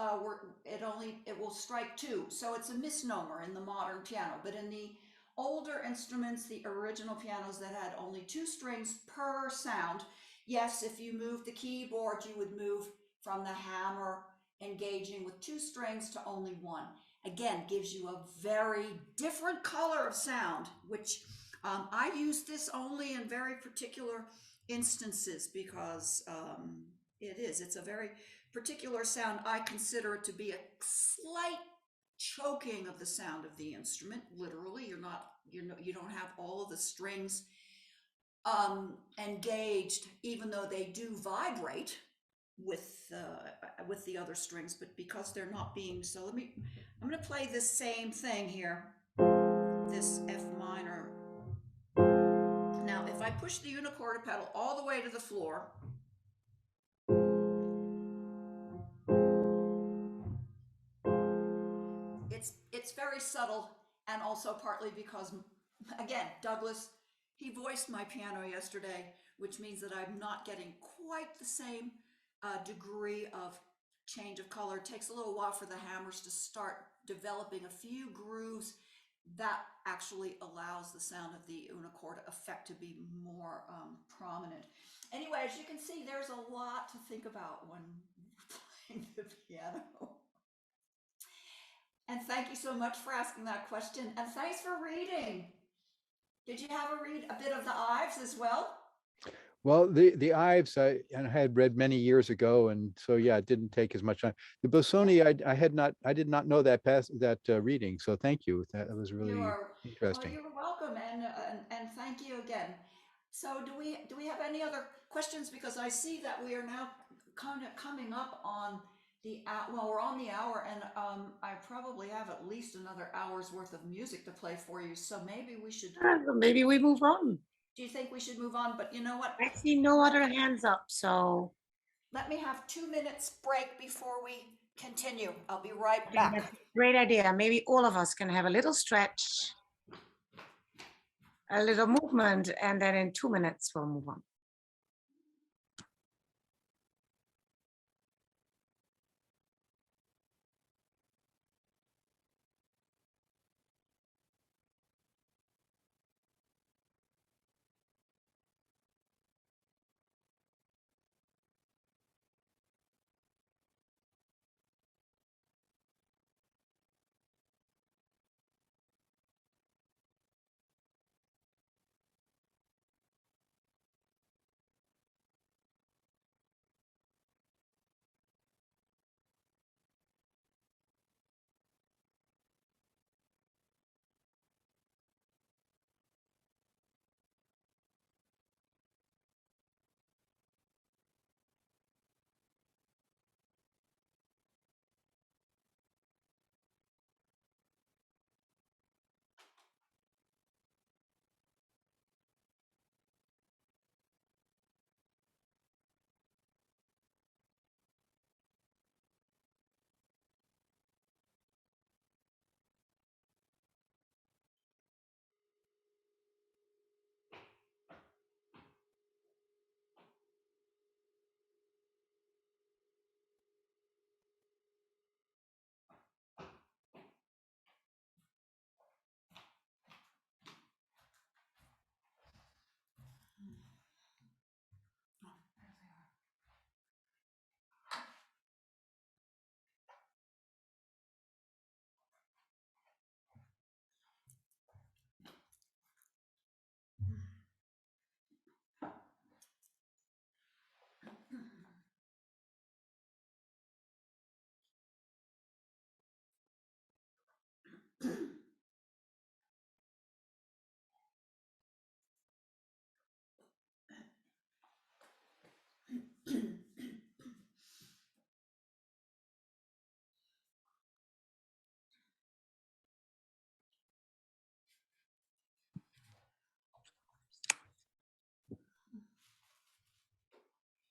it will strike two, so it's a misnomer in the modern piano. But in the older instruments, the original pianos that had only two strings per sound, yes, if you move the keyboard, you would move from the hammer engaging with two strings to only one. Again, gives you a very different color of sound, which I use this only in very particular instances because it's a very particular sound. I consider it to be a slight choking of the sound of the instrument. Literally, you don't have all of the strings engaged, even though they do vibrate with the other strings, but because they're not being. So I'm going to play this same thing here, this F minor. Now, if I push the unicorda pedal all the way to the floor, it's very subtle, and also partly because, again, Douglas, he voiced my piano yesterday, which means that I'm not getting quite the same degree of change of color. It takes a little while for the hammers to start developing a few grooves that actually allows the sound of the una corda effect to be more prominent. Anyway, as you can see, there's a lot to think about when playing the piano. And thank you so much for asking that question. And thanks for reading. Did you have a bit of the Ives as well? Well, the Ives I had read many years ago, and so yeah, it didn't take as much time. The Busoni, I did not know that reading. So thank you. That was really interesting. You're welcome, and thank you again. So do we have any other questions? Because I see that we are now kind of coming up on the well, we're on the hour, and I probably have at least another hour's worth of music to play for you. So maybe we should. Maybe we move on. Do you think we should move on? But you know what? I see no other hands up, so Let me have 2 minutes break before we continue. I'll be right I think back. that's a great idea. Maybe all of us can have a little stretch, a little movement, and then in 2 minutes we'll move on.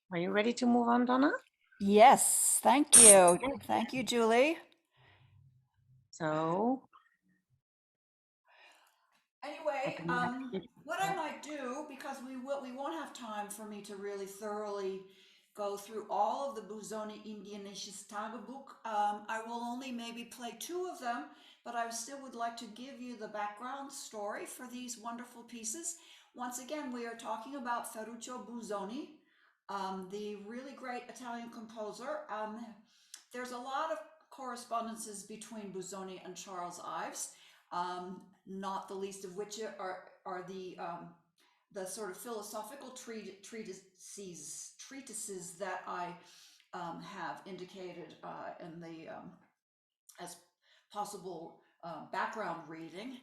Are you ready to move on, Donna? Yes, thank you. Thank you, Julie. So I Anyway, can actually- what I might do, because we won't have time for me to really thoroughly go through all of the Busoni Indianisches Tagebuch. I will only maybe play two of them, but I still would like to give you the background story for these wonderful pieces. Once again, we are talking about Ferruccio Busoni, the really great Italian composer. There's a lot of correspondences between Busoni and Charles Ives, not the least of which are the sort of philosophical treatises that I have indicated in the as possible background reading.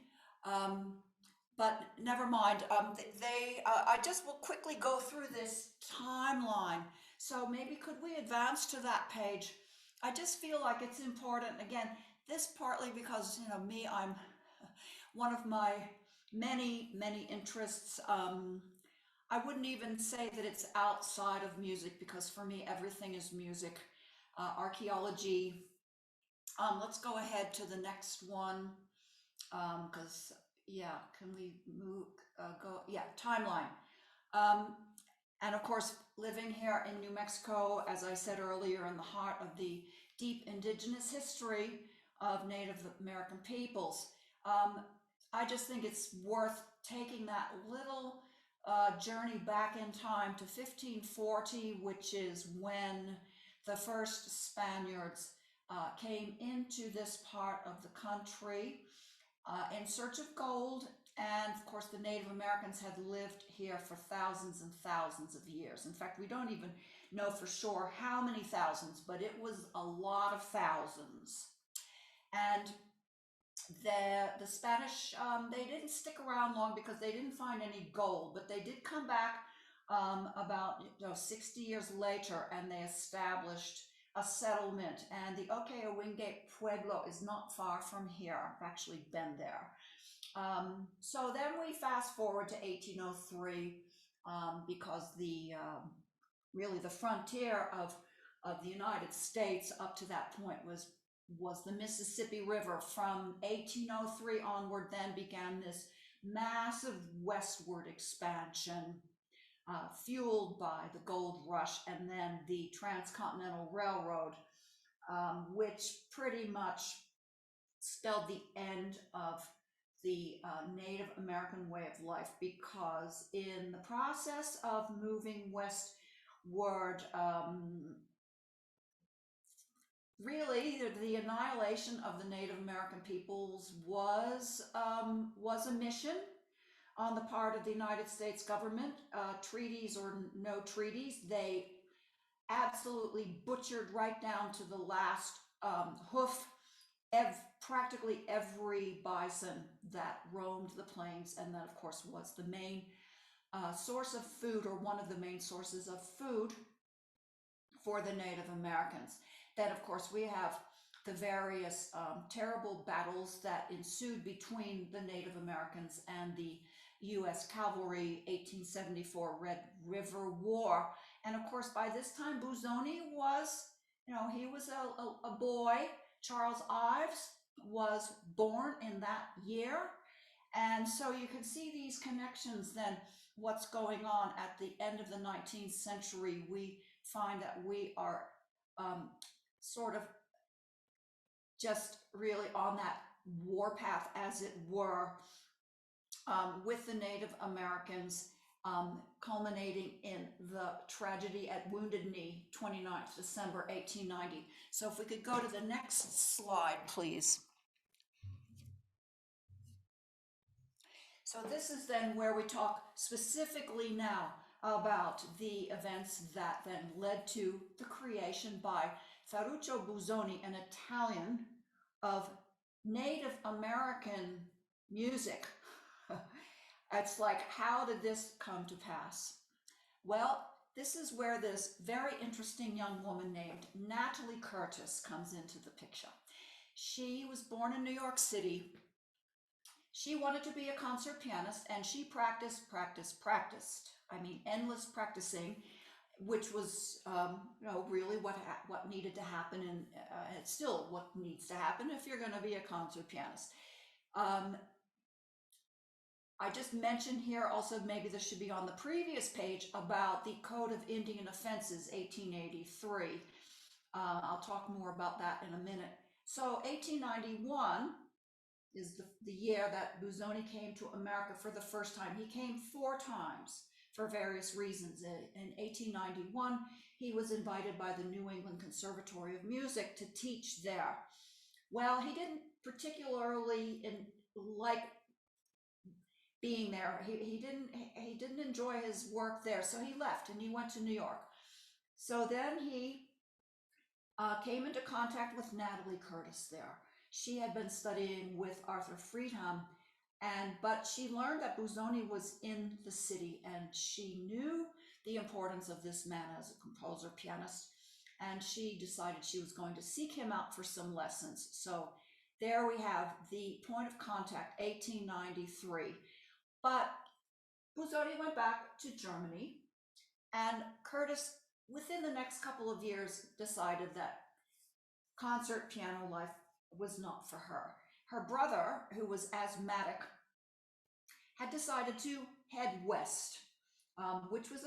But never mind. I just will quickly go through this timeline. So maybe could we advance to that page? I just feel like it's important. Again, this partly because, me, I'm one of my many interests. I wouldn't even say that it's outside of music, because for me, everything is music. Archaeology. Let's go ahead to the next one. Because yeah, can we move, yeah, timeline. Um, and of course, living here in New Mexico, as I said earlier, in the heart of the deep indigenous history of Native American peoples, I just think it's worth taking that little journey back in time to 1540, which is when the first Spaniards came into this part of the country in search of gold. And of course, the Native Americans had lived here for thousands and thousands of years. In fact, we don't even know for sure how many thousands, but it was a lot of thousands. And the Spanish, they didn't stick around long because they didn't find any gold, but they did come back about 60 years later, and they established a settlement. And the Okewingate Pueblo is not far from here. I've actually been there. So then we fast forward to 1803, because really the frontier of the United States up to that point was the Mississippi River. From 1803 onward, then began this massive westward expansion, fueled by the gold rush and then the Transcontinental Railroad, which pretty much spelled the end of the Native American way of life, because in the process of moving westward, really the annihilation of the Native American peoples was a mission on the part of the United States government. Treaties or no treaties, they absolutely butchered right down to the last hoof practically every bison that roamed the plains, and that of course was the main source of food, or one of the main sources of food for the Native Americans. Then of course we have the various terrible battles that ensued between the Native Americans and the US Cavalry, 1874 Red River War. And of course, by this time, Busoni was, he was a boy. Charles Ives was born in that year. And so you can see these connections then, what's going on at the end of the 19th century. We find that we are sort of just really on that warpath, as it were, with the Native Americans, culminating in the tragedy at Wounded Knee, 29th December 1890. So if we could go to the next slide, please. So this is then where we talk specifically now about the events that then led to the creation by Ferruccio Busoni, an Italian, of Native American music. It's like, how did this come to pass? Well, this is where this very interesting young woman named Natalie Curtis comes into the picture. She was born in New York City. She wanted to be a concert pianist, and she practiced. I mean, endless practicing which was, really what needed to happen, and it's still what needs to happen if you're going to be a concert pianist. I just mentioned here also, maybe this should be on the previous page, about the Code of Indian Offenses, 1883. I'll talk more about that in a minute. So 1891 is the year that Busoni came to America for the first time. He came 4 times for various reasons. In 1891, he was invited by the New England Conservatory of Music to teach there. Well, he didn't particularly like being there. He didn't enjoy his work there, so he left and he went to New York. So then he came into contact with Natalie Curtis there. She had been studying with Arthur Freedham, but she learned that Busoni was in the city, and she knew the importance of this man as a composer, pianist, and she decided she was going to seek him out for some lessons. So there we have the point of contact, 1893. But Busoni went back to Germany, and Curtis, within the next couple of years, decided that concert piano life was not for her. Her brother, who was asthmatic, had decided to head west, which was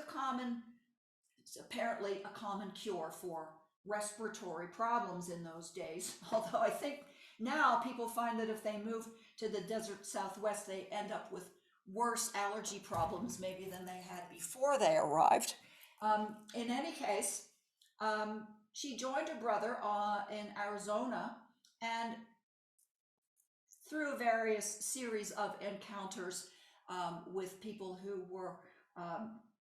apparently a common cure for respiratory problems in those days. Although I think now people find that if they move to the desert Southwest, they end up with worse allergy problems maybe than they had before they arrived. In any case, she joined her brother in Arizona, and through various series of encounters with people who were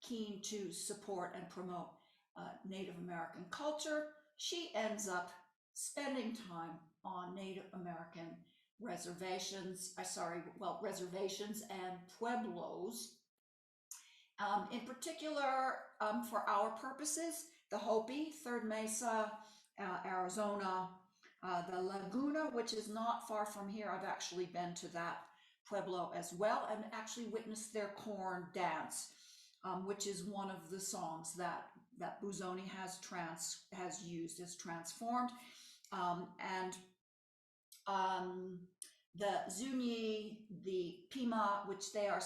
keen to support and promote Native American culture, she ends up spending time on Native American reservations and pueblos. In particular, for our purposes, the Hopi, Third Mesa, Arizona, the Laguna, which is not far from here. I've actually been to that pueblo as well, and actually witnessed their corn dance, which is one of the songs that Busoni has transformed. The Zuni, the Pima, which they are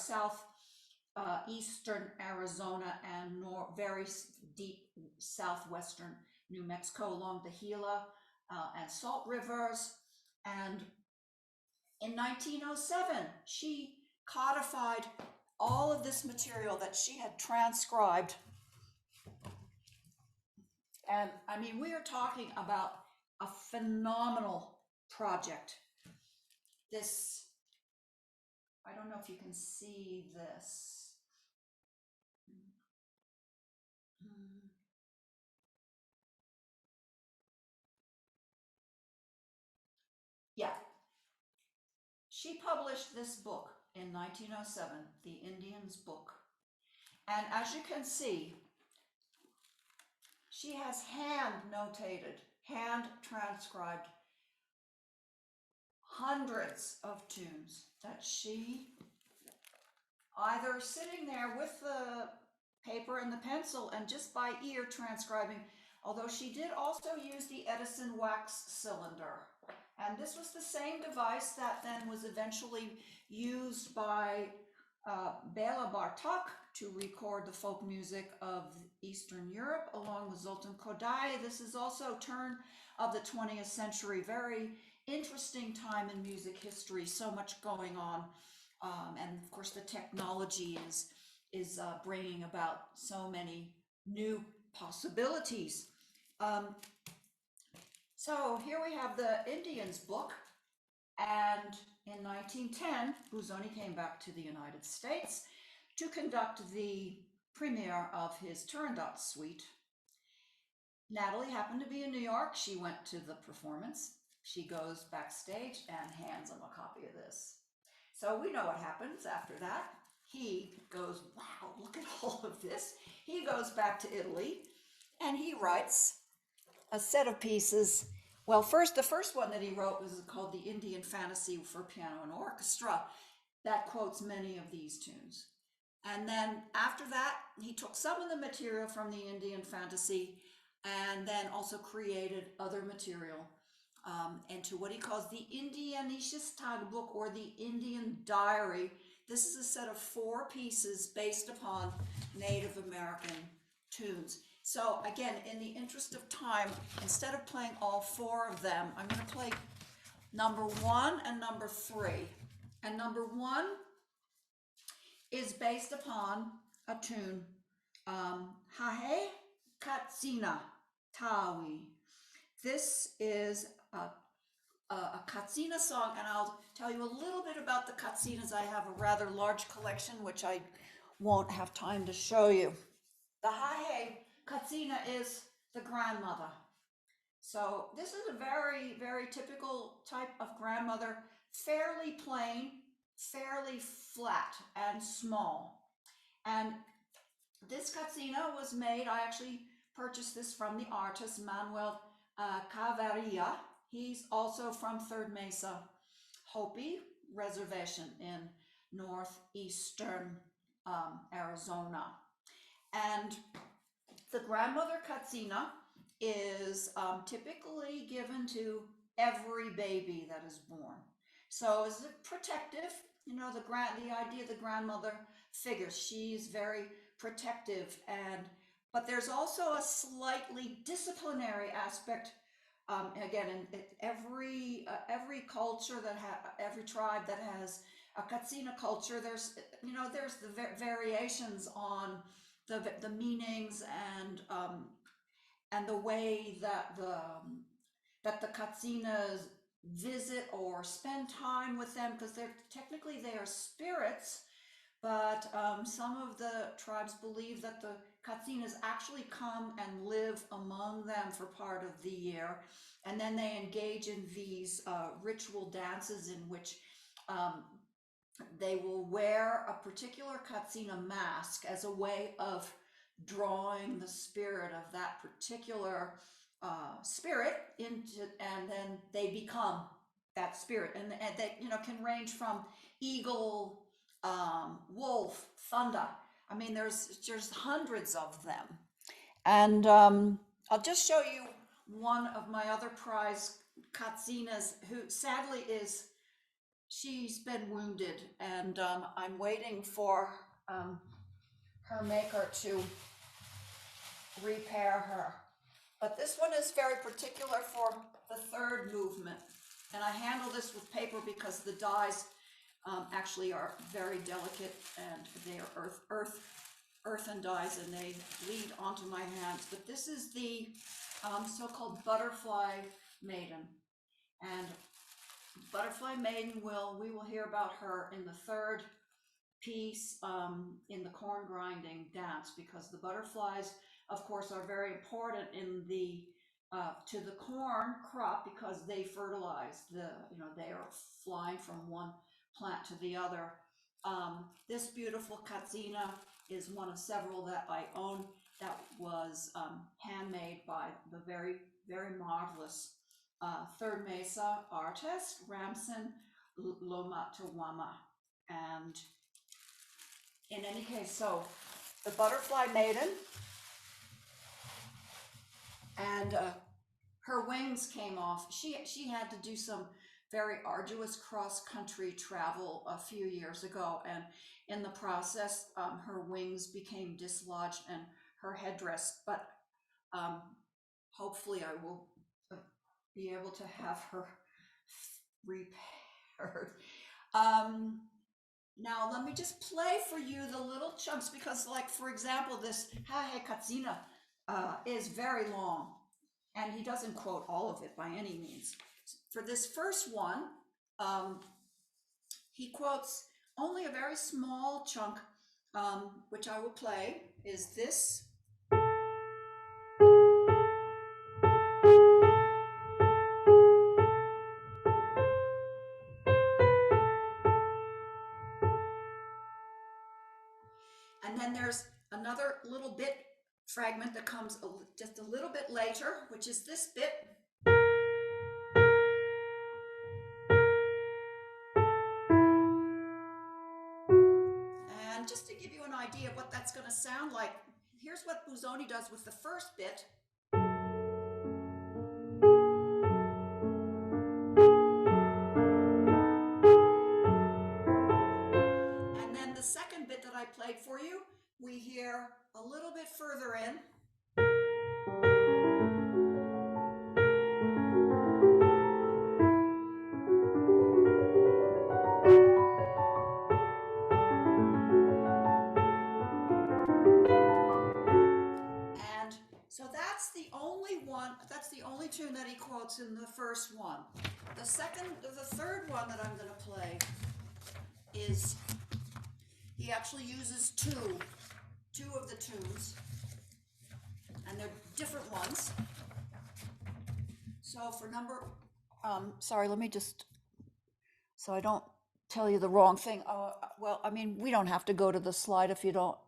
eastern Arizona and very deep southwestern New Mexico along the Gila and Salt Rivers. And in 1907, she codified all of this material that she had transcribed. And I mean, we are talking about a phenomenal project. This, I don't know if you can see this. Yeah. She published this book in 1907, The Indian's Book. And as you can see, she has hand notated, hand transcribed hundreds of tunes that she, either sitting there with the paper and the pencil and just by ear transcribing, although she did also use the Edison wax cylinder. And this was the same device that then was eventually used by Bela Bartok to record the folk music of Eastern Europe, along with Zoltan Kodaly. This is also turn of the 20th century, very interesting time in music history, so much going on. And of course, the technology is bringing about so many new possibilities. So here we have the Indian's Book, and in 1910, Busoni came back to the United States to conduct the premiere of his Turandot suite. Natalie happened to be in New York. She went to the performance. She goes backstage and hands him a copy of this. So we know what happens after that. He goes, wow, look at all of this. He goes back to Italy and he writes a set of pieces. Well, the first one that he wrote was called The Indian Fantasy for Piano and Orchestra. That quotes many of these tunes. And then after that, he took some of the material from the Indian fantasy and then also created other material into what he calls the Indianisches Tagebuch, or the Indian Diary. This is a set of 4 pieces based upon Native American tunes. So again, in the interest of time, instead of playing all 4 of them, I'm going to play number 1 and number 3. And number 1 is based upon a tune, Hahe Katsina Tawi. This is a Katsina song, and I'll tell you a little bit about the Katsinas. I have a rather large collection, which I won't have time to show you. The Hahe Katsina is the grandmother. So this is a very, very typical type of grandmother, fairly plain, fairly flat and small. And this Katsina was made, I actually purchased this from the artist Manuel Cavaria. He's also from Third Mesa Hopi Reservation in northeastern Arizona. And the grandmother Katsina is typically given to every baby that is born. So is it protective? You know, the idea of the grandmother figure, she's very protective, but there's also a slightly disciplinary aspect. Again, in every culture every tribe that has a Katsina culture, there's the variations on the meanings and the way that the Katsinas visit or spend time with them, because they are spirits. But some of the tribes believe that the Katsinas actually come and live among them for part of the year, and then they engage in these ritual dances in which they will wear a particular Katsina mask as a way of drawing the spirit of that particular spirit into, and then they become that spirit, and they can range from eagle, wolf, thunder. I mean, there's hundreds of them. And I'll just show you one of my other prize Katsinas, who sadly she's been wounded, and I'm waiting for her maker to repair her. But this one is very particular for the 3rd movement, and I handle this with paper because the dyes actually are very delicate, and they are earthen dyes, and they bleed onto my hands. But this is the so-called Butterfly Maiden, and Butterfly Maiden we will hear about her in the 3rd piece, in the corn grinding dance, because the butterflies, of course, are very important in to the corn crop, because they fertilize they are flying from one plant to the other. This beautiful Katsina is one of several that I own that was handmade by the very, very marvelous Third Mesa artist Ramson Lomatawama. And in any case, so the Butterfly Maiden, and her wings came off. She had to do some very arduous cross-country travel a few years ago, and in the process, her wings became dislodged and her headdress. But hopefully, I will be able to have her repaired. Now, let me just play for you the little chunks, because, like, for example, this Hahe Katsina is very long, and he doesn't quote all of it by any means. For this first one, he quotes only a very small chunk, which I will play, is this. And then there's another little bit fragment that comes just a little bit later, which is this bit. And just to give you an idea of what that's going to sound like, here's what Busoni does with the first bit. And then the second bit that I played for you, we hear a little bit further in. And so that's the only tune that he quotes in the first one. The third one that I'm going to play is, he actually uses two of the tunes, and they're different ones. So for sorry, let me just, so I don't tell you the wrong thing. Well, I mean, we don't have to go to the slide if you don't.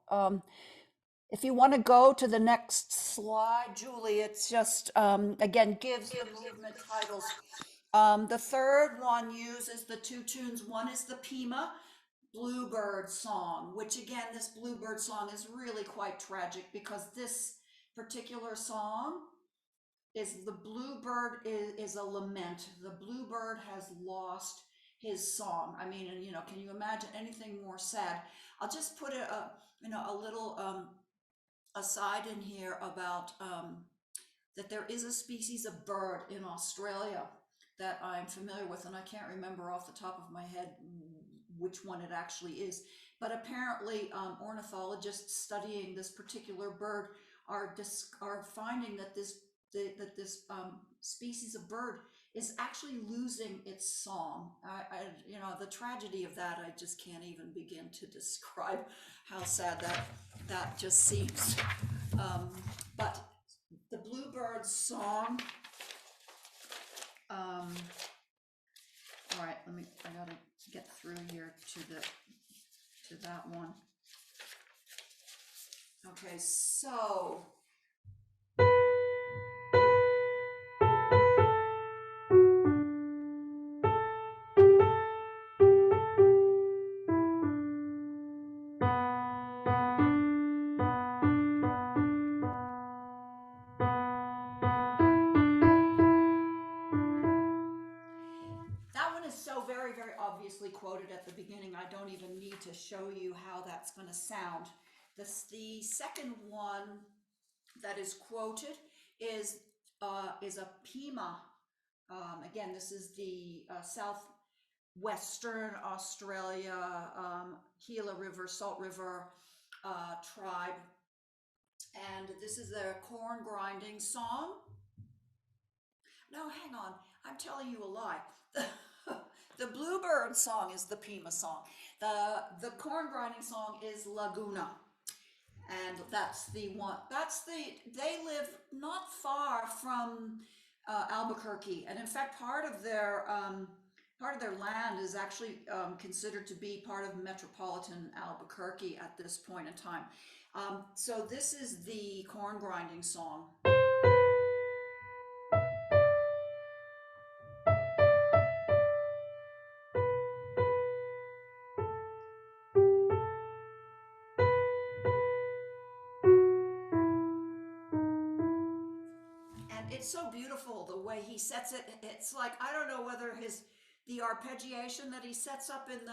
If you want to go to the next slide, Julie, it's just, again, gives the movement titles. The third one uses the two tunes. One is the Pima Bluebird song, which again, this Bluebird song is really quite tragic, because this particular song is, the bluebird is a lament. The bluebird has lost his song. I mean, and can you imagine anything more sad? I'll just put a little aside in here about that there is a species of bird in Australia that I'm familiar with, and I can't remember off the top of my head which one it actually is, but apparently ornithologists studying this particular bird are finding that this species of bird is actually losing its song. The tragedy of that, I just can't even begin to describe how sad that just seems. But the bluebird song, all right, I gotta get through here to that one. Okay, so that one is so very, very obviously quoted at the beginning. I don't even need to show you how that's going to sound. The second one that is quoted is a Pima. Again, this is the southwestern Australia Gila River, Salt River tribe, and this is their corn grinding song. No, hang on, I'm telling you a lie. The bluebird song is the Pima song. The corn grinding song is Laguna. And that's the one, they live not far from Albuquerque. And in fact, part of their land is actually considered to be part of metropolitan Albuquerque at this point in time. So this is the corn grinding song. It's so beautiful the way he sets it. It's like, I don't know whether the arpeggiation that he sets up in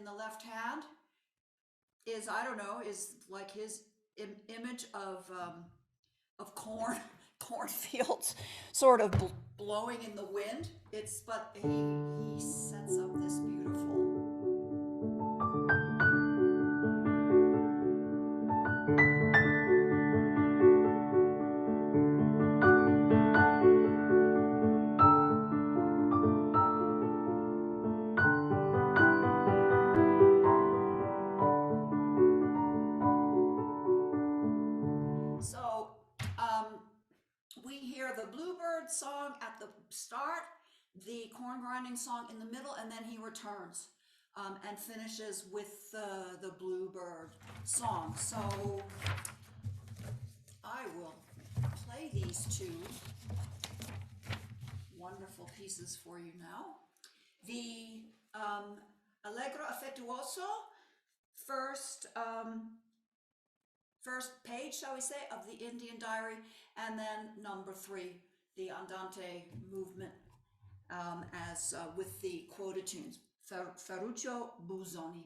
the left hand is, I don't know, is like his image of cornfields sort of blowing in the wind. But he sets up this beautiful. So we hear the bluebird song at the start, the corn grinding song in the middle, and then he returns and finishes with the bluebird song. So I will play these two wonderful pieces for you now. The Allegro Affettuoso first first page, shall we say, of the Indian Diary, and then number 3, the Andante movement, as with the quota tunes. Ferruccio Busoni.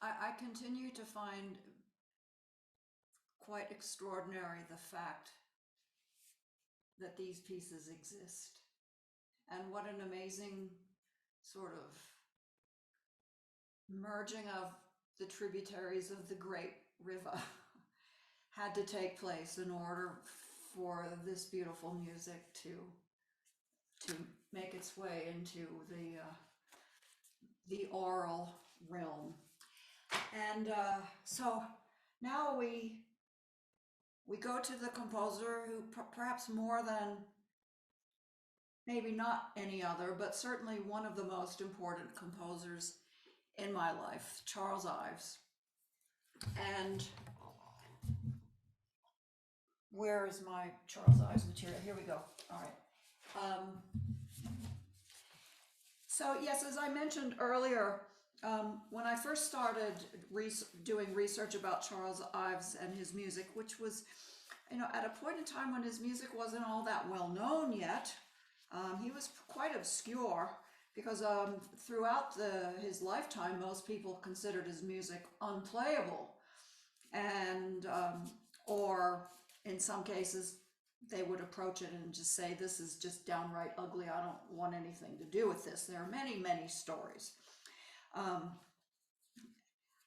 I continue to find quite extraordinary the fact that these pieces exist, and what an amazing sort of merging of the tributaries of the great river had to take place in order for this beautiful music to make its way into the oral realm. And so now we go to the composer who perhaps more than maybe not any other, but certainly one of the most important composers in my life, Charles Ives. And where is my Charles Ives material? Here we go. All right. So yes, as I mentioned earlier, when I first started doing research about Charles Ives and his music, which was, at a point in time when his music wasn't all that well known yet, he was quite obscure because throughout his lifetime, most people considered his music unplayable, and or in some cases, they would approach it and just say, this is just downright ugly. I don't want anything to do with this. There are many, many stories.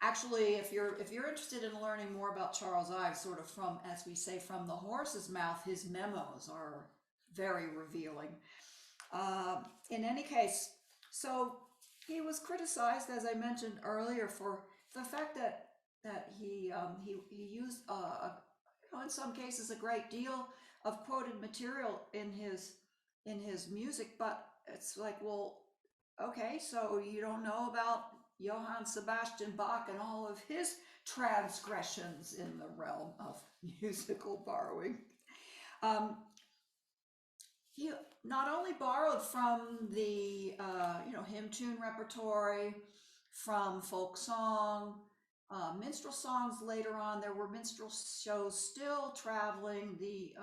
Actually, if you're interested in learning more about Charles Ives, sort of from, as we say, from the horse's mouth, his memos are very revealing. In any case, so he was criticized, as I mentioned earlier, for the fact that he used in some cases a great deal of quoted material in his music, but it's like, well, okay, so you don't know about Johann Sebastian Bach and all of his transgressions in the realm of musical borrowing. He not only borrowed from the hymn tune repertory, from folk song, minstrel songs. Later on, there were minstrel shows still traveling the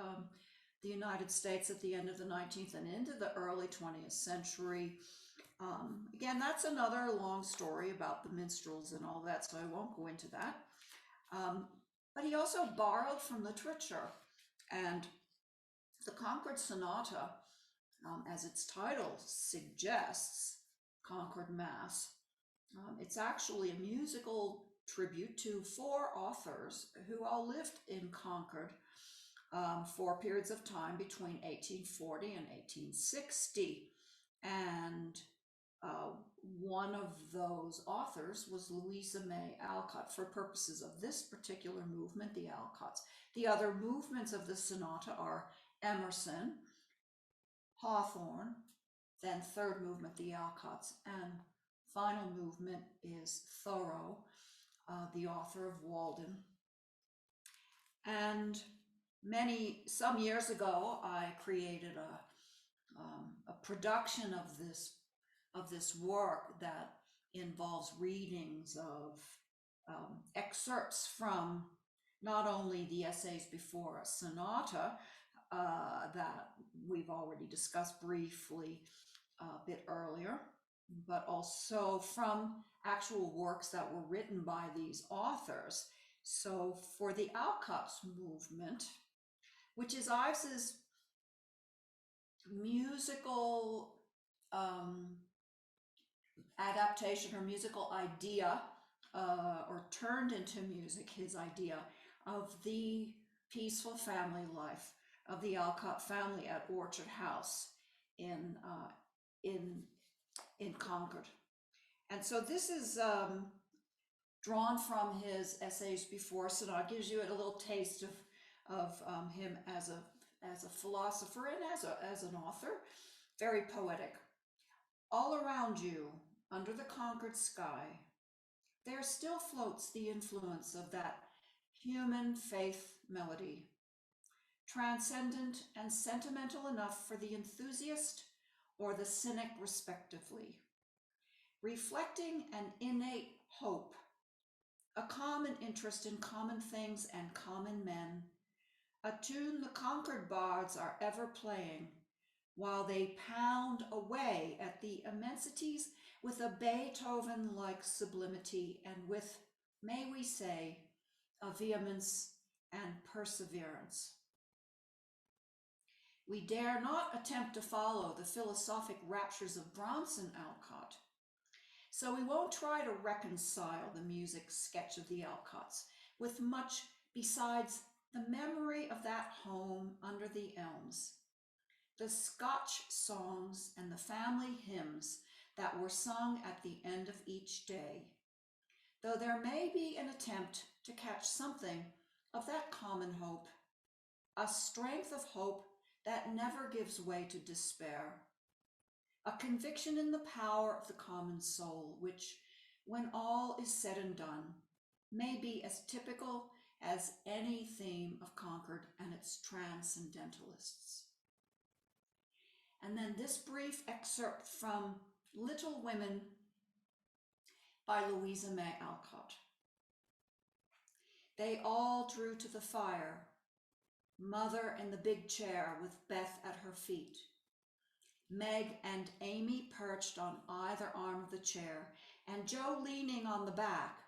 United States at the end of the 19th and into the early 20th century. Again, that's another long story about the minstrels and all that, so I won't go into that. But he also borrowed from literature, and the Concord Sonata, as its title suggests, Concord Mass, it's actually a musical tribute to 4 authors who all lived in Concord for periods of time between 1840 and 1860. And one of those authors was Louisa May Alcott for purposes of this particular movement, the Alcotts. The other movements of the sonata are Emerson, Hawthorne, then third movement, the Alcotts, and final movement is Thoreau, the author of Walden. And some years ago, I created a production of this work that involves readings of excerpts from not only the essays before a sonata that we've already discussed briefly a bit earlier, but also from actual works that were written by these authors. So for the Alcott's movement, which is Ives's musical adaptation or musical idea, or turned into music, his idea of the peaceful family life of the Alcott family at Orchard House in Concord. And so this is drawn from his essays before Sonata. Gives you a little taste of him as a philosopher and as an author. Very poetic. All around you, under the Concord sky, there still floats the influence of that human faith melody, transcendent and sentimental enough for the enthusiast or the cynic respectively, reflecting an innate hope, a common interest in common things and common men, a tune the Concord bards are ever playing while they pound away at the immensities with a Beethoven-like sublimity and with, may we say, a vehemence and perseverance. We dare not attempt to follow the philosophic raptures of Brahms and Alcott, so we won't try to reconcile the music sketch of the Alcotts with much besides the memory of that home under the elms, the Scotch songs and the family hymns that were sung at the end of each day, though there may be an attempt to catch something of that common hope, a strength of hope that never gives way to despair, a conviction in the power of the common soul, which, when all is said and done, may be as typical as any theme of Concord and its transcendentalists. And then this brief excerpt from Little Women by Louisa May Alcott. They all drew to the fire, Mother in the big chair with Beth at her feet, Meg and Amy perched on either arm of the chair, and Joe leaning on the back.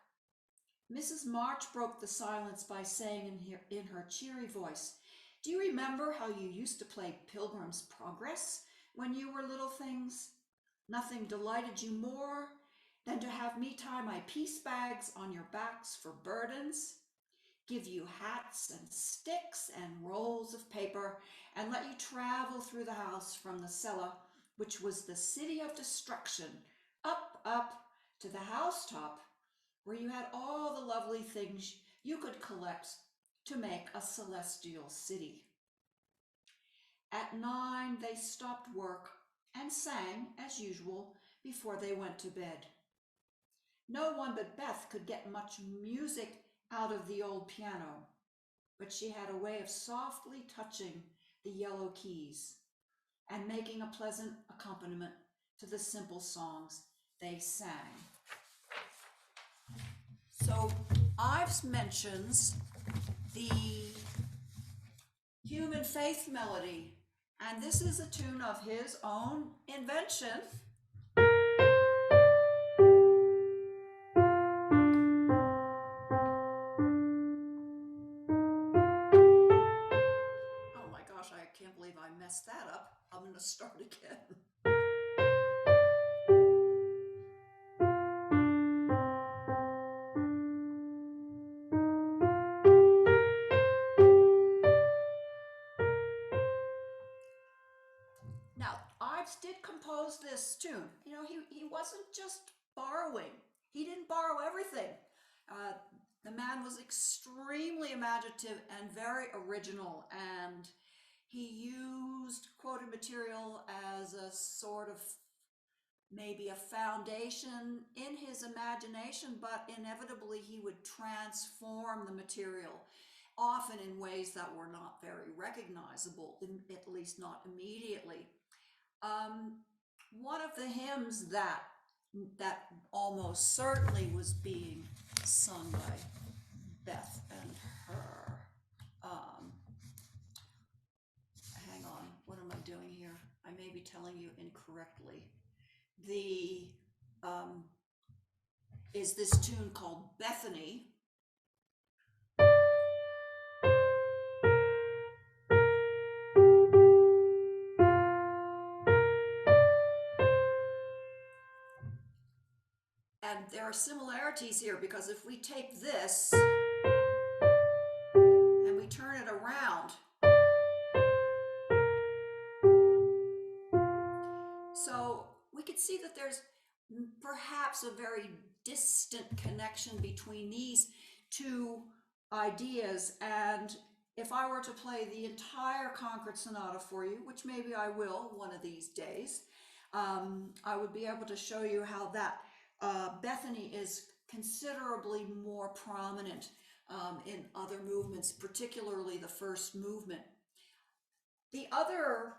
Mrs. March broke the silence by saying in her cheery voice, "Do you remember how you used to play Pilgrim's Progress when you were little things? Nothing delighted you more than to have me tie my piece bags on your backs for burdens, give you hats and sticks and rolls of paper, and let you travel through the house from the cellar, which was the city of destruction, up to the housetop, where you had all the lovely things you could collect to make a celestial city. At 9, they stopped work and sang, as usual, before they went to bed. No one but Beth could get much music out of the old piano, but she had a way of softly touching the yellow keys and making a pleasant accompaniment to the simple songs they sang. So Ives mentions the Human Faith Melody, and this is a tune of his own invention. Oh my gosh, I can't believe I messed that up. I'm going to start again. Now, Ives did compose this tune. You know, he wasn't just borrowing. He didn't borrow everything. The man was extremely imaginative and very original, and he used quoted material as a sort of maybe a foundation in his imagination, but inevitably he would transform the material, often in ways that were not very recognizable, at least not immediately. One of the hymns that almost certainly was being sung by Beth and her. Hang on, what am I doing here? I may be telling you incorrectly. Is this tune called Bethany. And there are similarities here, because if we take this and we turn it around, so we could see that there's perhaps a very distant connection between these two ideas. And if I were to play the entire Concord Sonata for you, which maybe I will one of these days, I would be able to show you how that Bethany is considerably more prominent in other movements, particularly the first movement. The other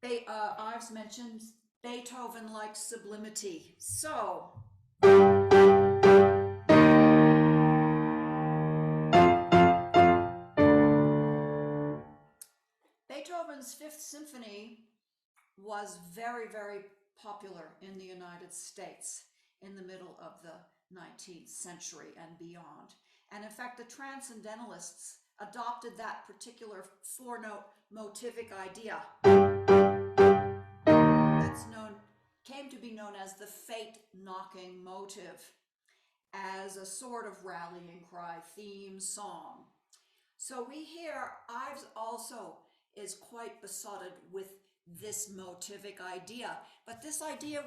Ives mentioned Beethoven-like sublimity. So Beethoven's Fifth Symphony was very, very popular in the United States in the middle of the 19th century and beyond. And in fact, the Transcendentalists adopted that particular four-note motivic idea that's came to be known as the fate knocking motive, as a sort of rallying cry theme song. So we hear Ives also is quite besotted with this motivic idea, but this idea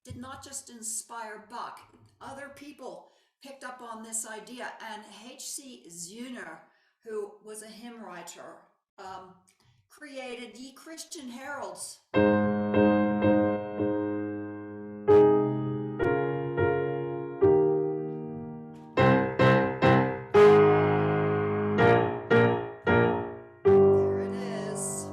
did not just inspire Bach. Other people picked up on this idea, and H.C. Zeuner, who was a hymn writer, created Ye Christian Heralds. There it is.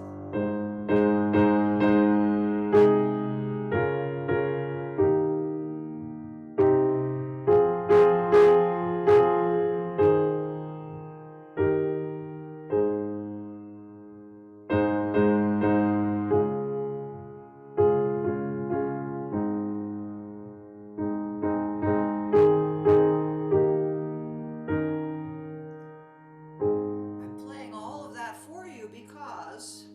I'm playing all of that for you because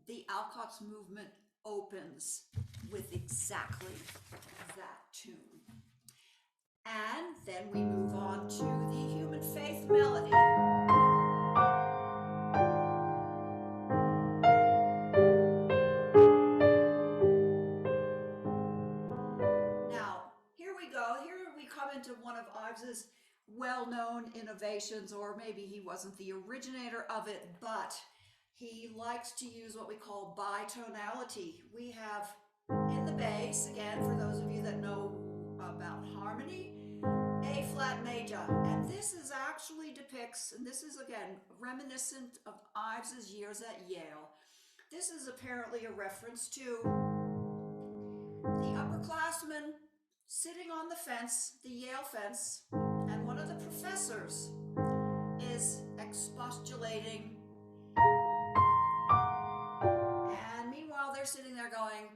the Alcott's movement opens with exactly that tune. And then we move on to the Human Faith Melody. Now, here we go. Here we come into one of Ives's well-known innovations, or maybe he wasn't the originator of it, but he likes to use what we call bitonality. We have in the bass, again, for those of you that know about harmony, A flat major. And this is actually depicts, and this is again reminiscent of Ives's years at Yale. This is apparently a reference to the upperclassmen sitting on the fence, the Yale fence, and one of the professors is expostulating. And meanwhile, they're sitting there going,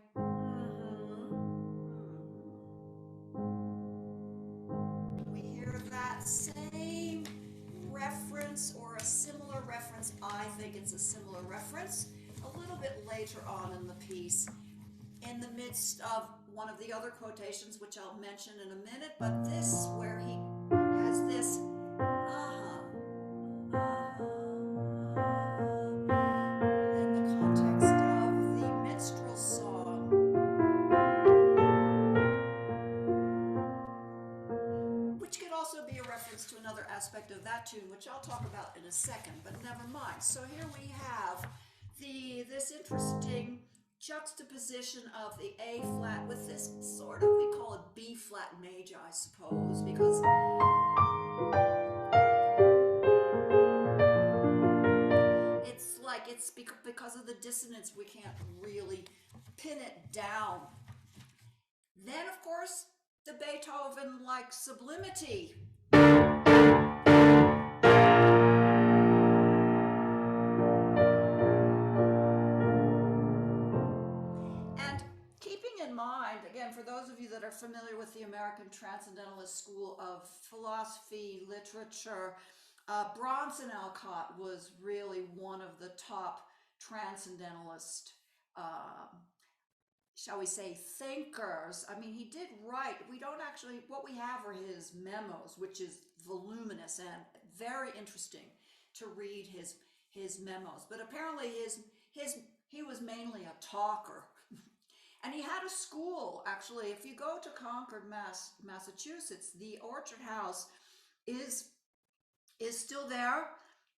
We hear that same reference, or a similar reference. I think it's a similar reference a little bit later on in the piece, in the midst of one of the other quotations, which I'll mention in a minute, but this, where he has this in the context of the minstrel song. Which could also be a reference to another aspect of that tune, which I'll talk about in a second, but never mind. So here we have this interesting juxtaposition of the A flat with this sort of, we call it B flat major, I suppose, because it's like, it's because of the dissonance, we can't really pin it down. Then, of course, the Beethoven-like sublimity. And keeping in mind, again, for those of you that are familiar with the American Transcendentalist School of Philosophy, Literature, Bronson Alcott was really one of the top Transcendentalist shall we say, thinkers. I mean, he did write, we don't actually, what we have are his memos, which is voluminous and very interesting to read his memos. But apparently he was mainly a talker. And he had a school, actually. If you go to Concord, Massachusetts, the Orchard House is still there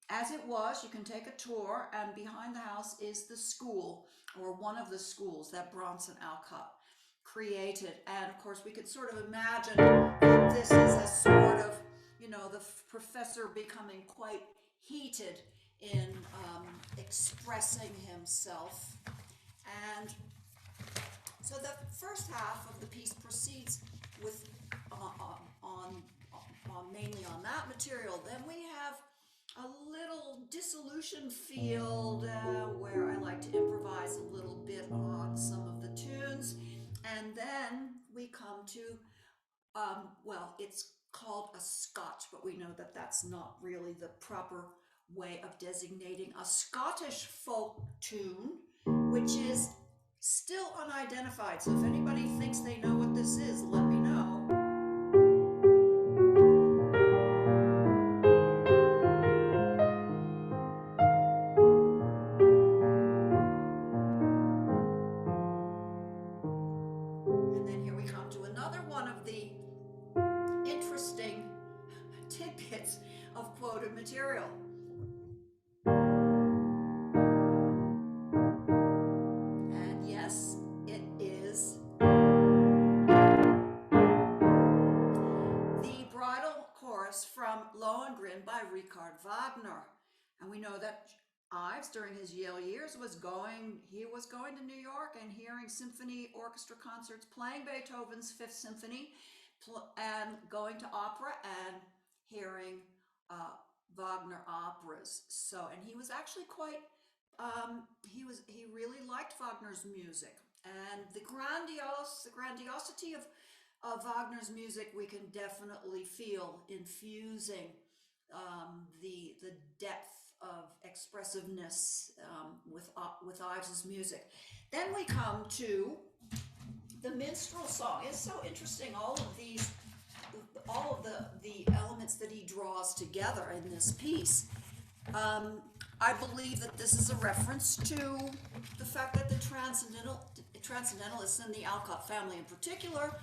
as it was. You can take a tour, and behind the house is the school, or one of the schools that Bronson Alcott created. And of course, we could sort of imagine that this is a sort of, the professor becoming quite heated in expressing himself. And so the first half of the piece proceeds with mainly on that material. Then we have a little dissolution field where I like to improvise a little bit on some of the tunes. And then we come to, well, it's called a scotch, but we know that that's not really the proper way of designating a Scottish folk tune, which is still unidentified. So if anybody thinks they know what this is, let me know. And then here we come to another one of the interesting tidbits of quoted material. And yes, it is the bridal chorus from Lohengrin by Richard Wagner. And we know that Ives, during his Yale years, was going to New York and hearing symphony orchestra concerts, playing Beethoven's Fifth Symphony, and going to opera and hearing Wagner operas. So, and he was actually quite, he really liked Wagner's music, and the grandiosity of Wagner's music we can definitely feel infusing the depth of expressiveness with Ives's music. Then we come to the minstrel song. It's so interesting, all of the elements that he draws together in this piece. I believe that this is a reference to the fact that the Transcendentalists and the Alcott family in particular,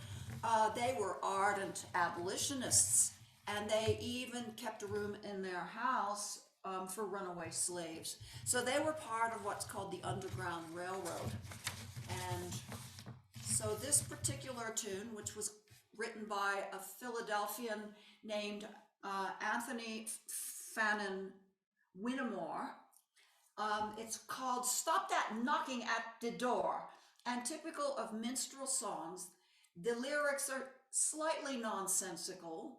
they were ardent abolitionists, and they even kept a room in their house for runaway slaves. So they were part of what's called the Underground Railroad. And so this particular tune, which was written by a Philadelphian named Anthony Fannin Winnemore, it's called Stop That Knocking at the Door. And typical of minstrel songs, the lyrics are slightly nonsensical.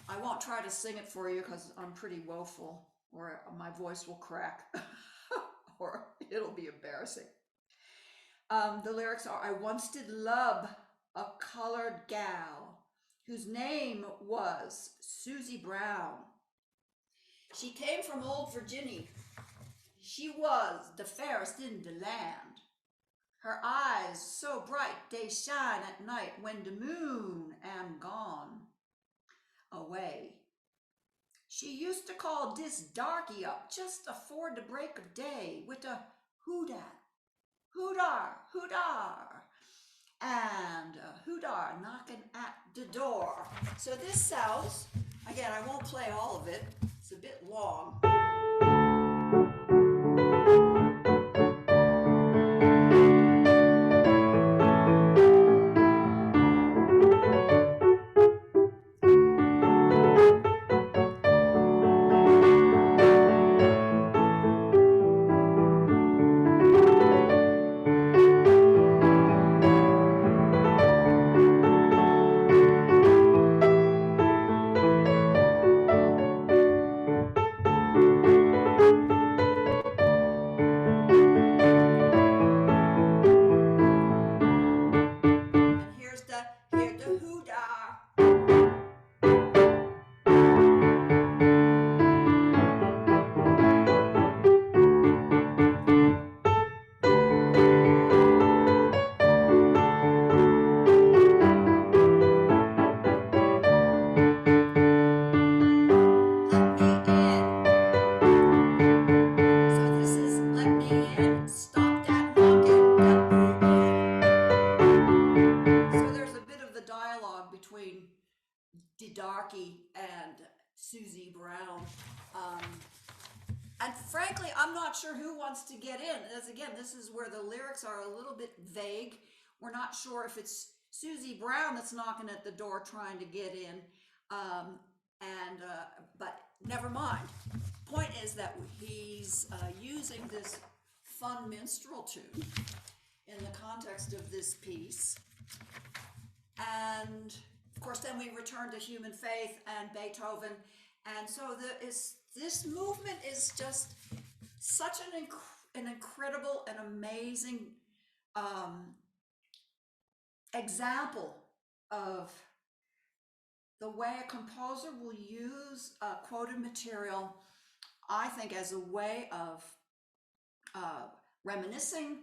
I won't try to sing it for you because I'm pretty woeful, or my voice will crack, or it'll be embarrassing. The lyrics are, I once did love a colored gal whose name was Susie Brown. She came from old Virginia. She was the fairest in the land. Her eyes so bright they shine at night when the moon am gone away. She used to call this darky up just afore the break of day with a hoo-dah, hoo-dar, hoo-dar, and a hoo-dar knocking at the door. So this sounds, again, I won't play all of it, it's a bit long. Hear the hoo-dah. Darky and Susie Brown. And frankly, I'm not sure who wants to get in. As again, this is where the lyrics are a little bit vague. We're not sure if it's Susie Brown that's knocking at the door trying to get in. But never mind. Point is that he's using this fun minstrel tune in the context of this piece. And of course, then we return to human faith and Beethoven. And so this movement is just such an incredible and amazing example of the way a composer will use quoted material, I think, as a way of reminiscing,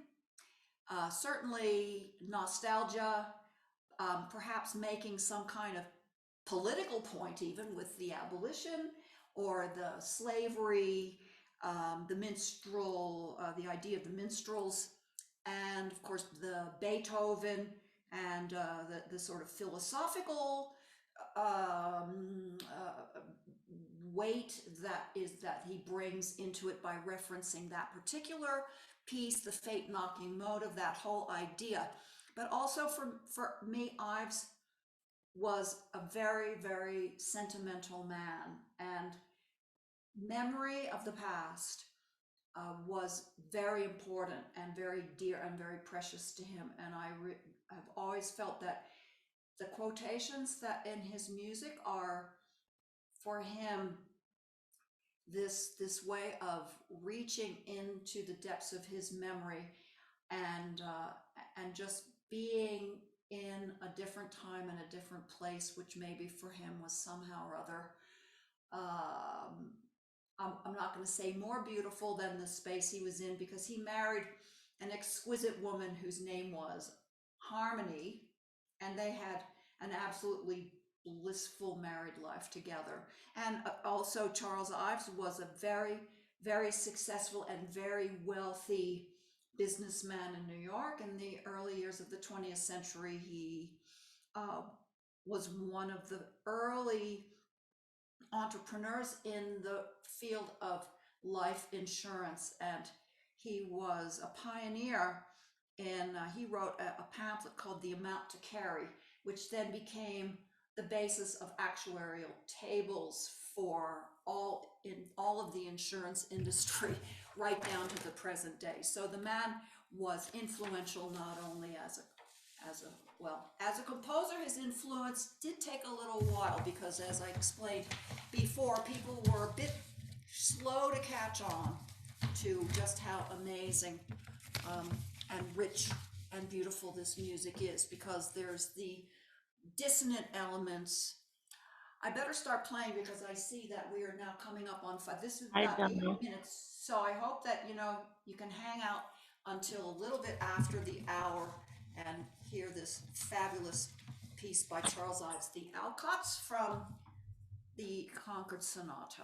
certainly nostalgia, perhaps making some kind of political point, even with the abolition or the slavery, the minstrel, the idea of the minstrels, and of course the Beethoven and the sort of philosophical weight that he brings into it by referencing that particular piece, the fate knocking motive, that whole idea. But also for me, Ives was a very, very sentimental man, and memory of the past was very important and very dear and very precious to him. And I've always felt that the quotations that in his music are, for him, this way of reaching into the depths of his memory and just being in a different time and a different place, which maybe for him was somehow or other, I'm not going to say more beautiful than the space he was in, because he married an exquisite woman whose name was Harmony, and they had an absolutely blissful married life together. And also Charles Ives was a very, very successful and very wealthy businessman in New York in the early years of the 20th century. He was one of the early entrepreneurs in the field of life insurance, and he was a pioneer in, he wrote a pamphlet called The Amount to Carry, which then became the basis of actuarial tables for all of the insurance industry right down to the present day. So the man was influential not only as a composer. His influence did take a little while, because as I explained before, people were a bit slow to catch on to just how amazing and rich and beautiful this music is, because there's the dissonant elements. I better start playing, because I see that we are now coming up on 5. This is about 8 minutes. So I hope that, you can hang out until a little bit after the hour and hear this fabulous piece by Charles Ives, the Alcotts from the Concord Sonata.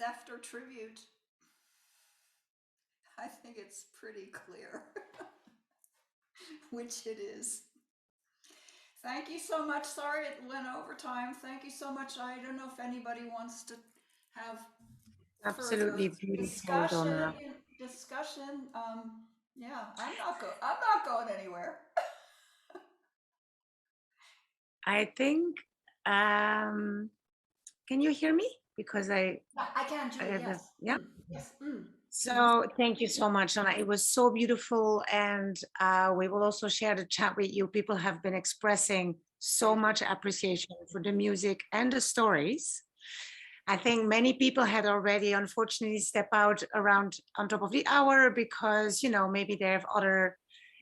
theft or tribute? I think it's pretty clear which it is. Thank you so much. Sorry it went over time. Thank you so much. I don't know if anybody wants to have Absolutely further beautiful, discussion. Donna. Discussion. Yeah, I'm not going anywhere. I think, can you hear me? Because I can, Julie. Yes. yeah. Yes. So thank you so much, Donna. It was so beautiful. And we will also share the chat with you. People have been expressing so much appreciation for the music and the stories. I think many people had already unfortunately stepped out around on top of the hour because, maybe they have other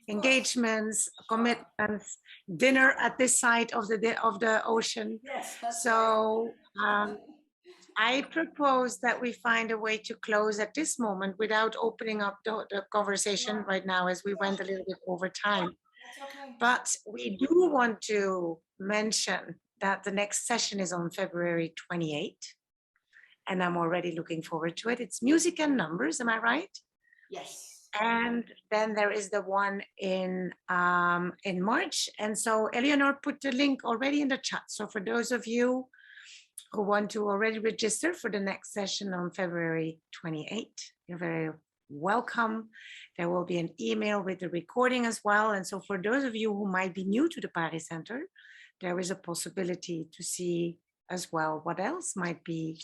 engagements, commitments, dinner at this side of the ocean. Yes. That's So I propose that we find a way to close at this moment without opening up the conversation right now, as we went a little bit over time. That's okay. But we do want to mention that the next session is on February 28th. And I'm already looking forward to it. It's music and numbers, am I right? Yes. And then there is the one in March. And so Eleanor put the link already in the chat. So for those of you who want to already register for the next session on February 28th, you're very welcome. There will be an email with the recording as well. And so for those of you who might be new to the Paris Center, there is a possibility to see as well what else might be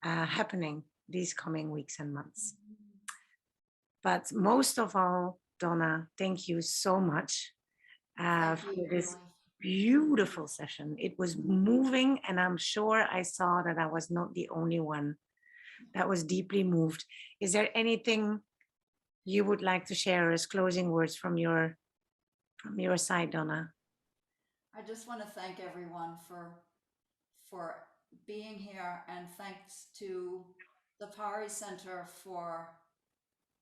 happening these coming weeks and months. But most of all, Donna, thank you so much for this beautiful session. It was moving, and I'm sure I saw that I was not the only one that was deeply moved. Is there anything you would like to share as closing words from your side, Donna? I just want to thank everyone for being here, and thanks to the Paris Center for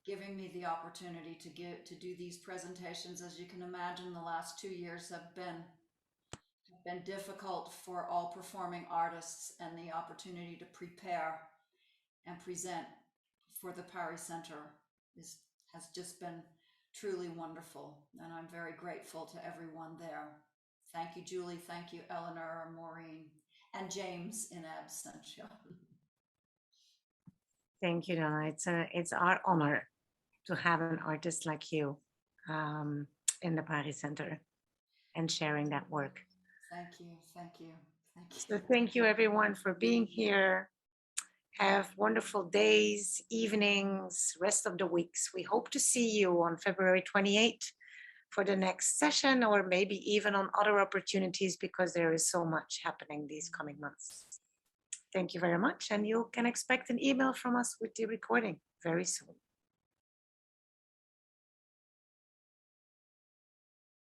giving me the opportunity to do these presentations. As you can imagine, the last 2 years have been difficult for all performing artists, and the opportunity to prepare and present for the Paris Center has just been truly wonderful, and I'm very grateful to everyone there. Thank you, Julie. Thank you, Eleanor, Maureen, and James in absentia. Thank you, Donna. It's our honor to have an artist like you in the Paris Center and sharing that work. Thank you, thank you, thank you. So thank you everyone for being here. Have wonderful days, evenings, rest of the weeks. We hope to see you on February 28th for the next session, or maybe even on other opportunities, because there is so much happening these coming months. Thank you very much. And you can expect an email from us with the recording very soon.